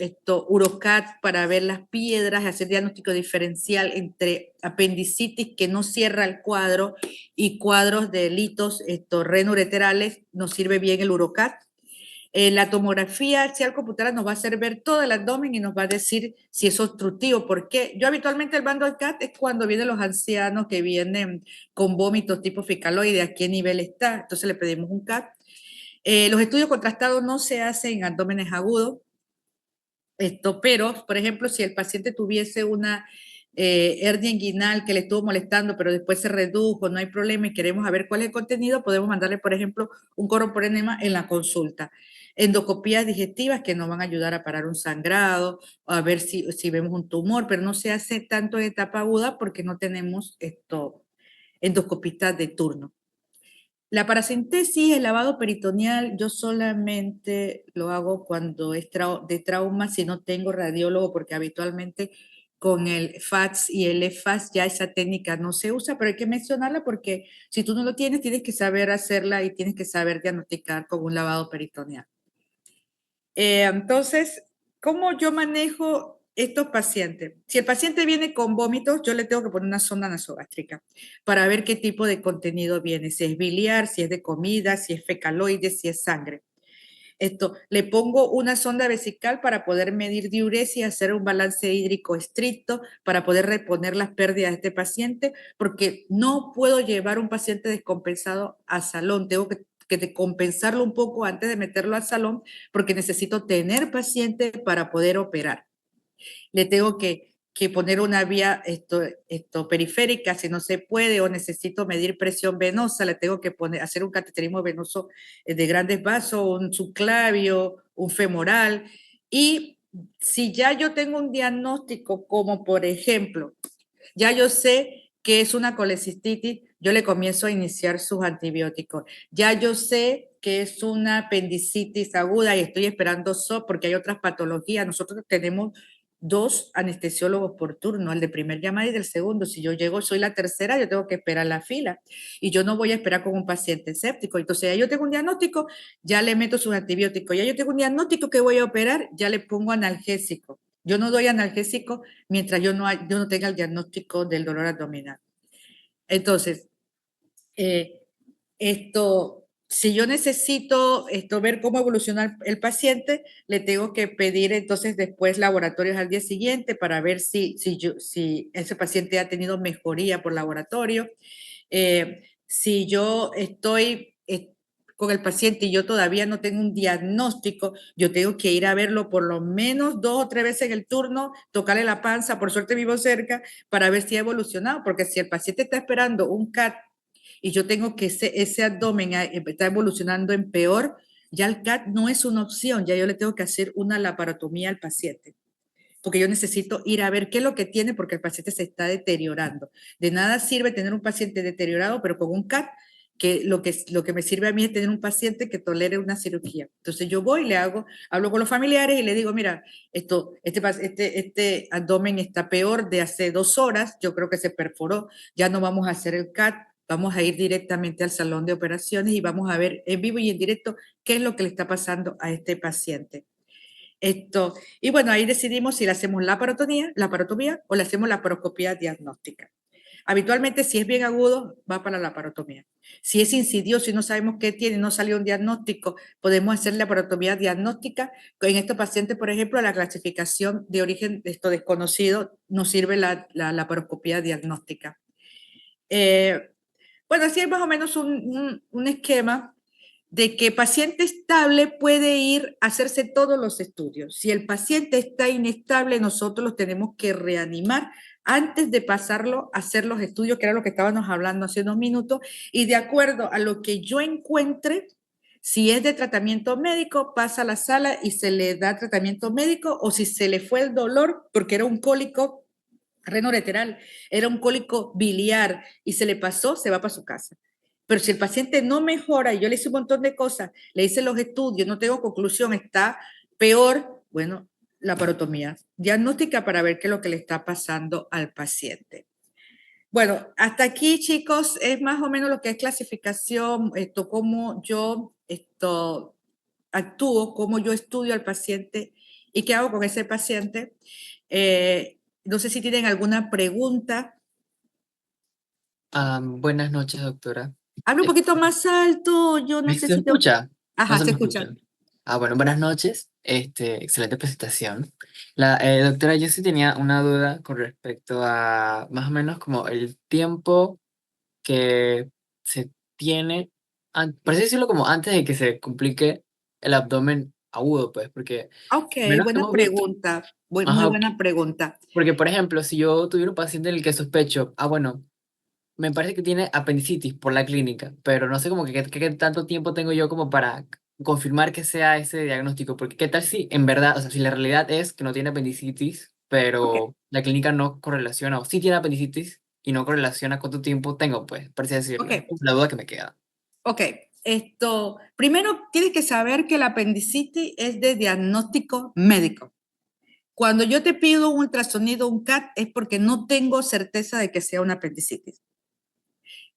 Urocat para ver las piedras, hacer diagnóstico diferencial entre apendicitis que no cierra el cuadro y cuadros de litos renoureterales. Nos sirve bien el Urocat. La tomografía axial computada nos va a hacer ver todo el abdomen y nos va a decir si es obstructivo. ¿Por qué? Yo habitualmente el bando del CAT es cuando vienen los ancianos que vienen con vómitos tipo fecaloide, a qué nivel está. Entonces le pedimos un CAT. Los estudios contrastados no se hacen en abdómenes agudos. Pero, por ejemplo, si el paciente tuviese una hernia inguinal que le estuvo molestando, pero después se redujo, no hay problema y queremos saber cuál es el contenido, podemos mandarle, por ejemplo, un coro por enema en la consulta. Endoscopías digestivas que nos van a ayudar a parar un sangrado, a ver si vemos un tumor, pero no se hace tanto en etapa aguda porque no tenemos endoscopistas de turno. La paracentesis, el lavado peritoneal, yo solamente lo hago cuando es de trauma, si no tengo radiólogo, porque habitualmente con el FATS y el EFAS ya esa técnica no se usa, pero hay que mencionarla porque si tú no lo tienes, tienes que saber hacerla y tienes que saber diagnosticar con un lavado peritoneal. Entonces, ¿cómo yo manejo estos pacientes? Si el paciente viene con vómitos, yo le tengo que poner una sonda nasogástrica para ver qué tipo de contenido viene, si es biliar, si es de comida, si es fecaloide, si es sangre. Le pongo una sonda vesical para poder medir diuresia, hacer un balance hídrico estricto, para poder reponer las pérdidas de este paciente, porque no puedo llevar un paciente descompensado a salón, tengo que compensarlo un poco antes de meterlo al salón, porque necesito tener paciente para poder operar. Le tengo que poner una vía periférica si no se puede, o necesito medir presión venosa, le tengo que hacer un cateterismo venoso de grandes vasos, un subclavio, un femoral. Y si ya yo tengo un diagnóstico, como por ejemplo, ya yo sé que es una colecistitis, yo le comienzo a iniciar sus antibióticos. Ya yo sé que es una apendicitis aguda y estoy esperando SOP porque hay otras patologías. Nosotros tenemos 2 anestesiólogos por turno, el de primer llamada y del segundo. Si yo llego, soy la tercera, yo tengo que esperar la fila y yo no voy a esperar con un paciente séptico. Entonces, ya yo tengo un diagnóstico, ya le meto sus antibióticos. Ya yo tengo un diagnóstico que voy a operar, ya le pongo analgésico. Yo no doy analgésico mientras yo no tenga el diagnóstico del dolor abdominal. Entonces, si yo necesito ver cómo evoluciona el paciente, le tengo que pedir entonces después laboratorios al día siguiente para ver si ese paciente ha tenido mejoría por laboratorio. Si yo estoy con el paciente y yo todavía no tengo un diagnóstico, yo tengo que ir a verlo por lo menos 2 o 3 veces en el turno, tocarle la panza, por suerte vivo cerca, para ver si ha evolucionado, porque si el paciente está esperando un CAT y yo tengo que ese abdomen está evolucionando en peor, ya el CAT no es una opción, ya yo le tengo que hacer una laparotomía al paciente, porque yo necesito ir a ver qué es lo que tiene, porque el paciente se está deteriorando. De nada sirve tener un paciente deteriorado, pero con un CAT, que lo que me sirve a mí es tener un paciente que tolere una cirugía. Entonces yo voy, hablo con los familiares y le digo, mira, este abdomen está peor de hace 2 horas, yo creo que se perforó, ya no vamos a hacer el CAT, vamos a ir directamente al salón de operaciones y vamos a ver en vivo y en directo qué es lo que le está pasando a este paciente. Y bueno, ahí decidimos si le hacemos laparotomía o le hacemos laparoscopía diagnóstica. Habitualmente, si es bien agudo, va para la laparotomía. Si es insidioso y no sabemos qué tiene, no salió un diagnóstico, podemos hacer laparotomía diagnóstica. En estos pacientes, por ejemplo, la clasificación de origen desconocido nos sirve la laparoscopía diagnóstica. Bueno, así es más o menos un esquema de que paciente estable puede ir a hacerse todos los estudios. Si el paciente está inestable, nosotros los tenemos que reanimar antes de pasarlo a hacer los estudios, que era lo que estábamos hablando hace unos minutos, y de acuerdo a lo que yo encuentre, si es de tratamiento médico, pasa a la sala y se le da tratamiento médico, o si se le fue el dolor, porque era un cólico renolateral, era un cólico biliar y se le pasó, se va para su casa. Pero si el paciente no mejora y yo le hice un montón de cosas, le hice los estudios, no tengo conclusión, está peor, bueno, la parotomía diagnóstica para ver qué es lo que le está pasando al paciente. Bueno, hasta aquí, chicos, es más o menos lo que es clasificación, cómo yo actúo, cómo yo estudio al paciente y qué hago con ese paciente. No sé si tienen alguna pregunta. Buenas noches, doctora. Habla un Eh, poquito más alto, yo no sé ¿Se si te... escucha? No Ajá, se se me escucha. escucha. Bueno, buenas noches. Excelente presentación. Doctora, yo sí tenía una duda con respecto a más o menos como el tiempo que se tiene, por así decirlo, como antes de que se complique el abdomen agudo, pues, porque Ok, menos que buena hemos visto. pregunta. Muy Ajá, buena pregunta. porque por ejemplo, si yo tuviera un paciente en el que sospecho, bueno, me parece que tiene apendicitis por la clínica, pero no sé como que qué tanto tiempo tengo yo como para confirmar que sea ese diagnóstico, porque qué tal si en verdad, o sea, si la realidad es que no tiene apendicitis, Ok, pero la clínica no correlaciona, o sí tiene apendicitis y no correlaciona cuánto tiempo tengo, pues, por así decirlo. Es ok, la duda que me queda. ok. Primero tienes que saber que la apendicitis es de diagnóstico médico. Cuando yo te pido un ultrasonido, un CAT, es porque no tengo certeza de que sea una apendicitis.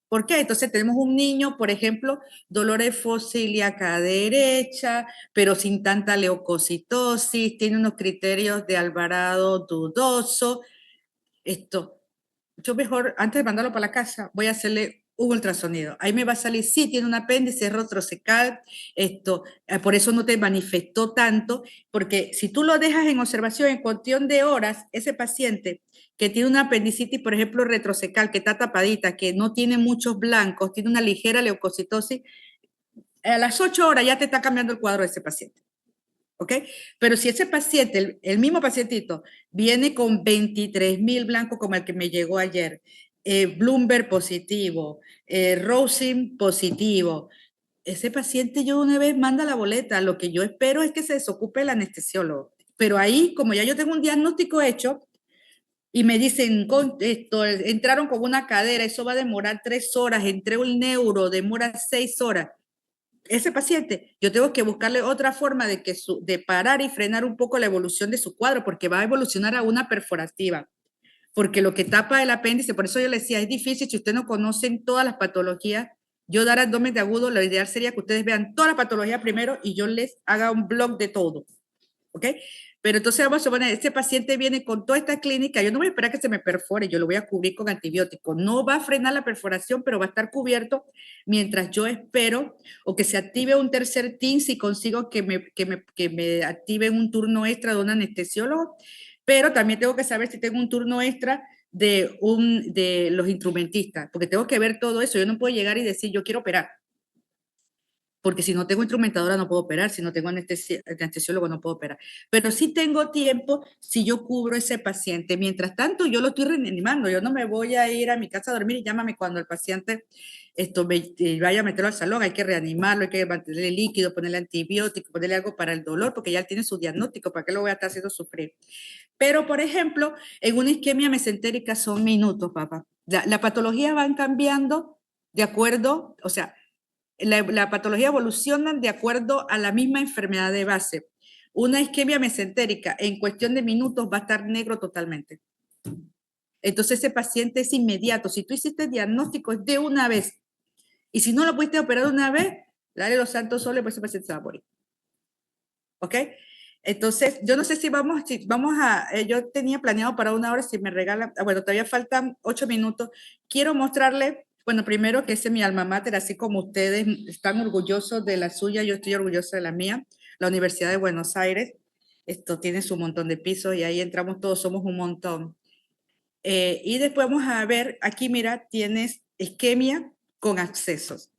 ¿Por qué? Entonces tenemos un niño, por ejemplo, dolores fosíliaca derecha, pero sin tanta leucocitosis, tiene unos criterios de Alvarado dudoso. Yo mejor, antes de mandarlo para la casa, voy a hacerle un ultrasonido. Ahí me va a salir, sí, tiene un apéndice retrocecal, por eso no te manifestó tanto, porque si tú lo dejas en observación en cuestión de horas, ese paciente que tiene una apendicitis, por ejemplo, retrocecal, que está tapadita, que no tiene muchos blancos, tiene una ligera leucocitosis, a las 8 horas ya te está cambiando el cuadro de ese paciente. ¿Ok? Pero si ese paciente, el mismo pacientito, viene con 23,000 blancos como el que me llegó ayer, Bloomberg positivo, Rosin positivo, ese paciente yo una vez manda la boleta, lo que yo espero es que se desocupe el anestesiólogo. Pero ahí, como ya yo tengo un diagnóstico hecho y me dicen, entraron con una cadera, eso va a demorar 3 horas, entré un neuro, demora 6 horas, ese paciente, yo tengo que buscarle otra forma de parar y frenar un poco la evolución de su cuadro, porque va a evolucionar a una perforativa. Porque lo que tapa el apéndice, por eso yo le decía, es difícil si ustedes no conocen todas las patologías. Yo dar abdomen de agudo, lo ideal sería que ustedes vean toda la patología primero y yo les haga un blog de todo. ¿Ok? Pero entonces vamos a suponer, este paciente viene con toda esta clínica, yo no voy a esperar que se me perfore, yo lo voy a cubrir con antibiótico. No va a frenar la perforación, pero va a estar cubierto mientras yo espero o que se active un tercer team si consigo que me activen un turno extra de un anestesiólogo, pero también tengo que saber si tengo un turno extra de los instrumentistas, porque tengo que ver todo eso. Yo no puedo llegar y decir, yo quiero operar porque si no tengo instrumentadora no puedo operar, si no tengo anestesiólogo no puedo operar. Pero sí tengo tiempo si yo cubro ese paciente. Mientras tanto, yo lo estoy reanimando. Yo no me voy a ir a mi casa a dormir y llámame cuando el paciente vaya a meterlo al salón. Hay que reanimarlo, hay que mantenerle líquido, ponerle antibiótico, ponerle algo para el dolor, porque ya él tiene su diagnóstico. ¿Para qué lo voy a estar haciendo sufrir? Pero, por ejemplo, en una isquemia mesentérica son minutos, papá. La patología van cambiando de acuerdo, o sea, la patología evoluciona de acuerdo a la misma enfermedad de base. Una isquemia mesentérica en cuestión de minutos va a estar negro totalmente. Entonces ese paciente es inmediato. Si tú hiciste el diagnóstico es de una vez. Y si no lo pudiste operar de una vez, dale los santos soles, pues ese paciente se va a morir. ¿Ok? Entonces, yo no sé si vamos a, yo tenía planeado para 1 hora, si me regalan, bueno, todavía faltan 8 minutos. Quiero mostrarle, bueno, primero que ese es mi alma mater, así como ustedes están orgullosos de la suya, yo estoy orgullosa de la mía, la Universidad de Buenos Aires. Esto tiene su montón de pisos y ahí entramos todos, somos un montón. Y después vamos a ver, aquí mira, tienes isquemia con accesos.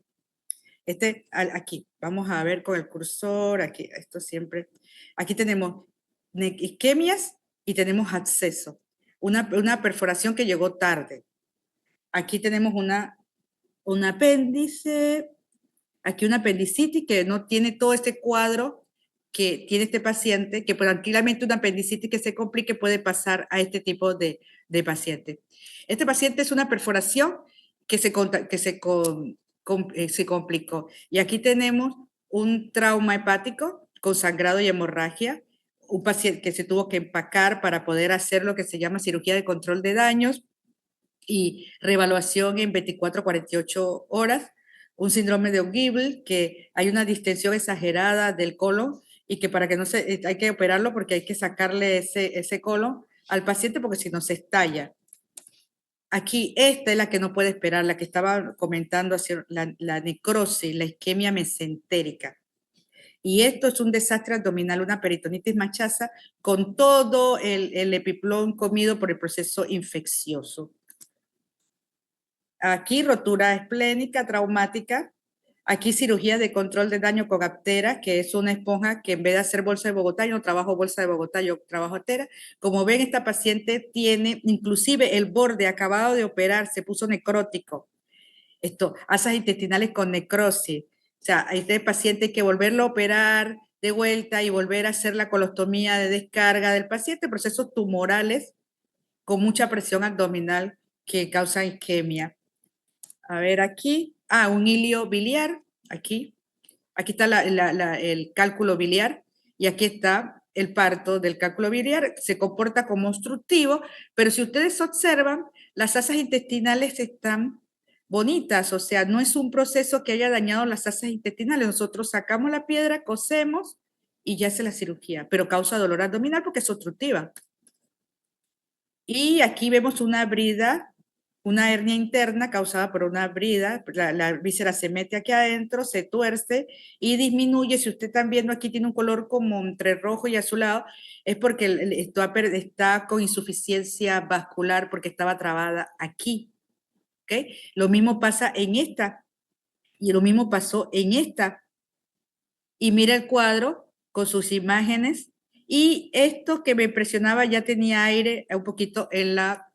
Aquí, vamos a ver con el cursor, aquí, esto siempre, aquí tenemos isquemias y tenemos acceso. una perforación que llegó tarde. Aquí tenemos un apéndice, aquí una apendicitis que no tiene todo este cuadro que tiene este paciente, que tranquilamente una apendicitis que se complique puede pasar a este tipo de paciente. Este paciente es una perforación que se complicó. Y aquí tenemos un trauma hepático con sangrado y hemorragia, un paciente que se tuvo que empacar para poder hacer lo que se llama cirugía de control de daños y reevaluación en 24 a 48 horas, un síndrome de O'Gibbel, que hay una distensión exagerada del colon y que para que no se, hay que operarlo porque hay que sacarle ese colon al paciente porque si no se estalla. Aquí, esta es la que no puede esperar, la que estaba comentando, la necrosis, la isquemia mesentérica. Y esto es un desastre abdominal, una peritonitis machaza con todo el epiplón comido por el proceso infeccioso. Aquí rotura esplénica traumática. Aquí cirugía de control de daño con Aptera, que es una esponja que en vez de hacer bolsa de Bogotá, yo no trabajo bolsa de Bogotá, yo trabajo Aptera. Como ven, esta paciente tiene inclusive el borde acabado de operar, se puso necrótico. Asas intestinales con necrosis. O sea, a este paciente hay que volverlo a operar de vuelta y volver a hacer la colostomía de descarga del paciente, procesos tumorales con mucha presión abdominal que causan isquemia. A ver aquí. Un hilio biliar. Aquí. Aquí está el cálculo biliar. Y aquí está el parto del cálculo biliar. Se comporta como obstructivo, pero si ustedes observan, las asas intestinales están bonitas. O sea, no es un proceso que haya dañado las asas intestinales. Nosotros sacamos la piedra, cosemos y ya hace la cirugía. Pero causa dolor abdominal porque es obstructiva. Y aquí vemos una brida, una hernia interna causada por una brida, la víscera se mete aquí adentro, se tuerce y disminuye. Si usted está viendo aquí tiene un color como entre rojo y azulado, es porque está con insuficiencia vascular porque estaba trabada aquí. ¿Okay? Lo mismo pasa en esta y lo mismo pasó en esta. Y mira el cuadro con sus imágenes. Y esto que me impresionaba ya tenía aire un poquito en la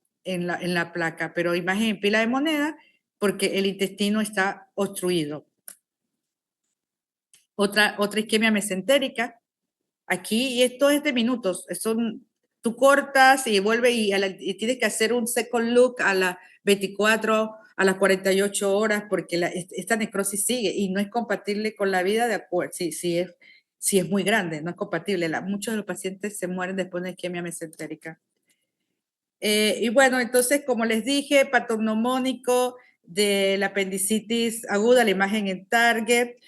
placa, pero imagen en pila de moneda porque el intestino está obstruido. Otra isquemia mesentérica. Aquí, y esto es de minutos. Tú cortas y vuelve y tienes que hacer un second look a las 24, a las 48 horas porque esta necrosis sigue y no es compatible con la vida de acuerdo. Sí es muy grande, no es compatible. Muchos de los pacientes se mueren después de isquemia mesentérica. Y bueno, entonces, como les dije, patognomónico de la apendicitis aguda, la imagen en Target.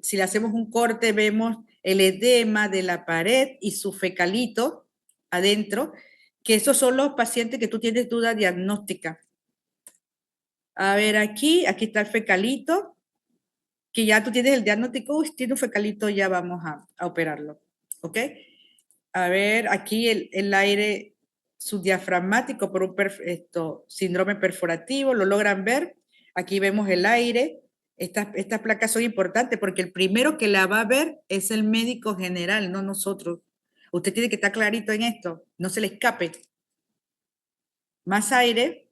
Si le hacemos un corte, vemos el edema de la pared y su fecalito adentro, que esos son los pacientes que tú tienes duda diagnóstica. A ver, aquí está el fecalito, que ya tú tienes el diagnóstico, tiene un fecalito, ya vamos a operarlo, ¿ok? A ver, aquí el aire subdiafragmático por un síndrome perforativo, ¿lo logran ver? Aquí vemos el aire. Estas placas son importantes porque el primero que la va a ver es el médico general, no nosotros. Usted tiene que estar clarito en esto, no se le escape. Más aire.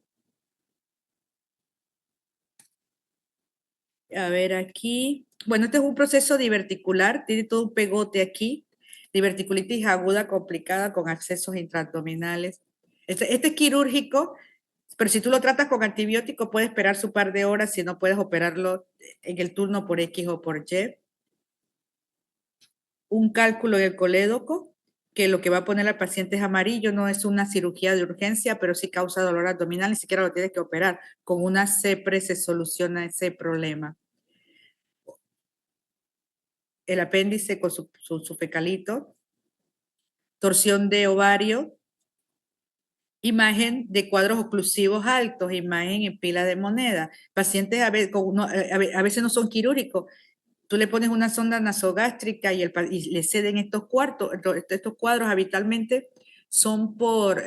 A ver aquí. Bueno, este es un proceso diverticular, tiene todo un pegote aquí. Diverticulitis aguda complicada con accesos intraabdominales. Este es quirúrgico, pero si tú lo tratas con antibiótico puede esperar su par de horas si no puedes operarlo en el turno por X o por Y. Un cálculo del colédoco, que lo que va a poner al paciente es amarillo, no es una cirugía de urgencia, pero sí causa dolor abdominal, ni siquiera lo tienes que operar. Con una CEPRE se soluciona ese problema. El apéndice con su fecalito, torsión de ovario, imagen de cuadros oclusivos altos, imagen en pila de moneda. Pacientes a veces no son quirúrgicos. Tú le pones una sonda nasogástrica y le ceden estos cuadros habitualmente son por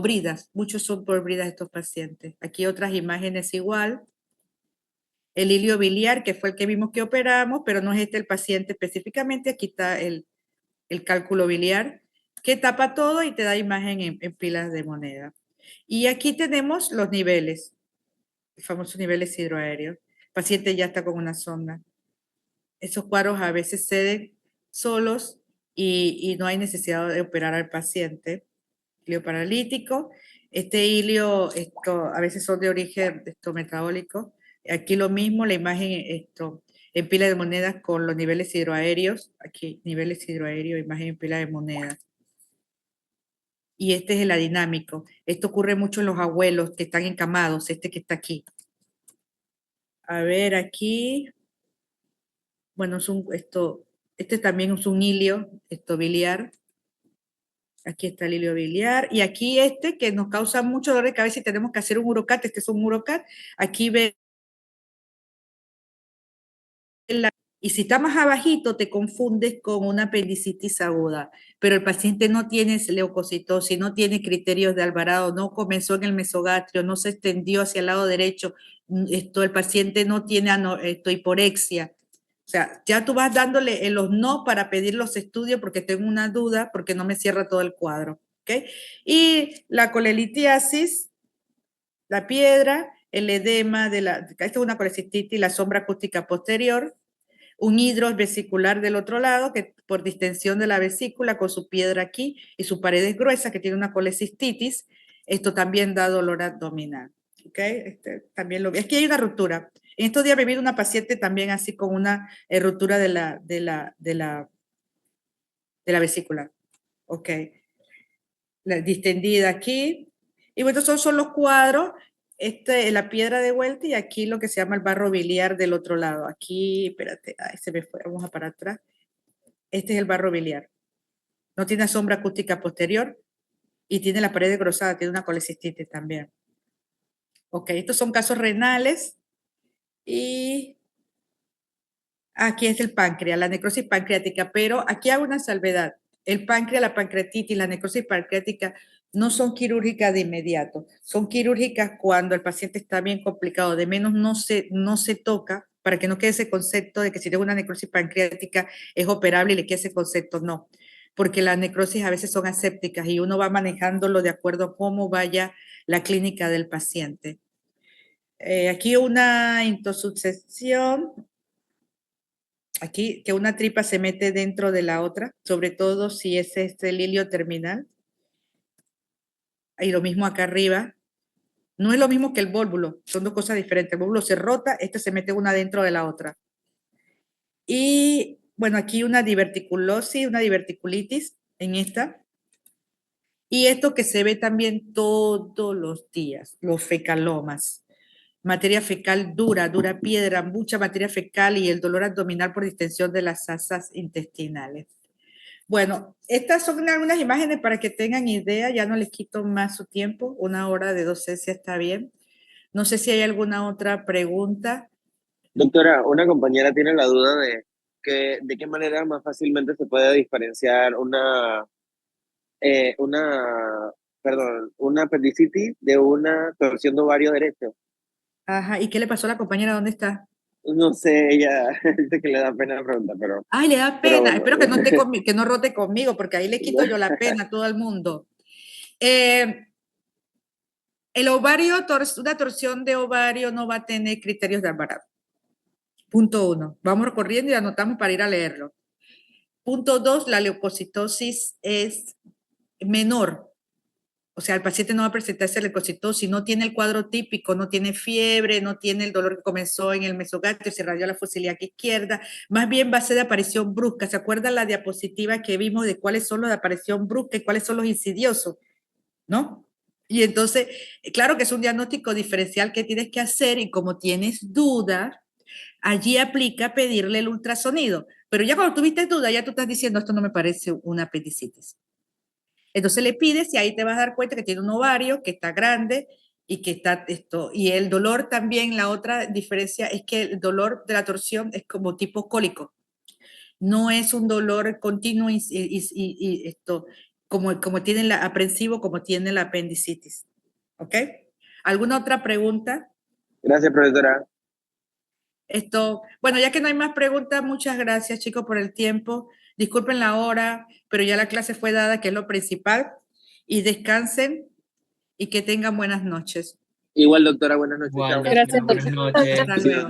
bridas. Muchos son por bridas estos pacientes. Aquí otras imágenes igual. El hilio biliar, que fue el que vimos que operamos, pero no es este el paciente específicamente. Aquí está el cálculo biliar, que tapa todo y te da imagen en pilas de moneda. Y aquí tenemos los niveles, los famosos niveles hidroaéreos. El paciente ya está con una sonda. Esos cuadros a veces ceden solos y no hay necesidad de operar al paciente. Hilio paralítico. Este hilio a veces son de origen metabólico. Aquí lo mismo, la imagen en pila de monedas con los niveles hidroaéreos. Aquí, niveles hidroaéreos, imagen en pila de monedas. Y este es el adinámico. Esto ocurre mucho en los abuelos que están encamados, este que está aquí. A ver, aquí, bueno, este también es un hilio biliar. Aquí está el hilio biliar. Y aquí que nos causa mucho dolor de cabeza y tenemos que hacer un urocat. Este es un urocat. Aquí ve y si está más abajito, te confundes con una apendicitis aguda, pero el paciente no tiene leucocitosis, no tiene criterios de Alvarado, no comenzó en el mesogastrio, no se extendió hacia el lado derecho, el paciente no tiene hiporexia. O sea, ya tú vas dándole en los no para pedir los estudios porque tengo una duda, porque no me cierra todo el cuadro. ¿Okay? Y la colelitiasis, la piedra, el edema esta es una colecistitis, la sombra acústica posterior, un hidros vesicular del otro lado, que por distensión de la vesícula con su piedra aquí y su pared es gruesa, que tiene una colecistitis, esto también da dolor abdominal. ¿Okay? También lo vi. Aquí hay una ruptura. En estos días me vino una paciente también así con una ruptura de la vesícula. Ok. La distendida aquí. Y bueno, estos son los cuadros. La piedra de vuelta y aquí lo que se llama el barro biliar del otro lado. Aquí, espérate, se me fue, vamos a para atrás. Este es el barro biliar. No tiene sombra acústica posterior y tiene la pared engrosada, tiene una colecistitis también. Ok, estos son casos renales y aquí es el páncreas, la necrosis pancreática, pero aquí hago una salvedad. El páncreas, la pancreatitis, la necrosis pancreática no son quirúrgicas de inmediato, son quirúrgicas cuando el paciente está bien complicado, de menos no se toca, para que no quede ese concepto de que si tengo una necrosis pancreática es operable y le quede ese concepto, no, porque las necrosis a veces son asépticas y uno va manejándolo de acuerdo a cómo vaya la clínica del paciente. Aquí una intosucesión, aquí que una tripa se mete dentro de la otra, sobre todo si es el hilio terminal. Y lo mismo acá arriba. No es lo mismo que el vólvulo, son dos cosas diferentes. El vólvulo se rota, se mete una dentro de la otra. Y bueno, aquí una diverticulosis, una diverticulitis en esta. Y esto que se ve también todos los días, los fecalomas. Materia fecal dura piedra, mucha materia fecal y el dolor abdominal por distensión de las asas intestinales. Bueno, estas son algunas imágenes para que tengan idea, ya no les quito más su tiempo, 1 hora de docencia está bien. No sé si hay alguna otra pregunta. Doctora, una compañera tiene la duda de qué manera más fácilmente se puede diferenciar una apendicitis de una torsión de ovario derecho. Ajá, ¿y qué le pasó a la compañera? ¿Dónde está? No sé, ella dice que le da pena la pregunta, pero... Ay, le da pero pena. bueno. Espero que no rote conmigo, porque ahí le quito yo la pena a todo el mundo. El ovario, una torsión de ovario no va a tener criterios de Alvarado. Punto 1. Vamos recorriendo y anotamos para ir a leerlo. Punto 2, la leucocitosis es menor. O sea, el paciente no va a presentarse leucocitosis, no tiene el cuadro típico, no tiene fiebre, no tiene el dolor que comenzó en el mesogastrio, se radió la fosa ilíaca izquierda, más bien va a ser de aparición brusca. ¿Se acuerdan la diapositiva que vimos de cuáles son los de aparición brusca y cuáles son los insidiosos? ¿No? Y entonces, claro que es un diagnóstico diferencial que tienes que hacer y como tienes dudas, allí aplica pedirle el ultrasonido. Pero ya cuando tuviste duda, ya tú estás diciendo, esto no me parece una apendicitis. Entonces le pides y ahí te vas a dar cuenta que tiene un ovario, que está grande y que está esto. Y el dolor también, la otra diferencia es que el dolor de la torsión es como tipo cólico. No es un dolor continuo y esto, como tiene la aprensivo, como tiene la apendicitis. ¿Ok? ¿Alguna otra pregunta? Gracias, profesora. Bueno, ya que no hay más preguntas, muchas gracias, chicos, por el tiempo. Disculpen la hora, pero ya la clase fue dada, que es lo principal, y descansen y que tengan buenas noches. Igual, doctora, buenas noches. Igual, Chao. doctora, Gracias, buenas doctora. noches. Hasta luego.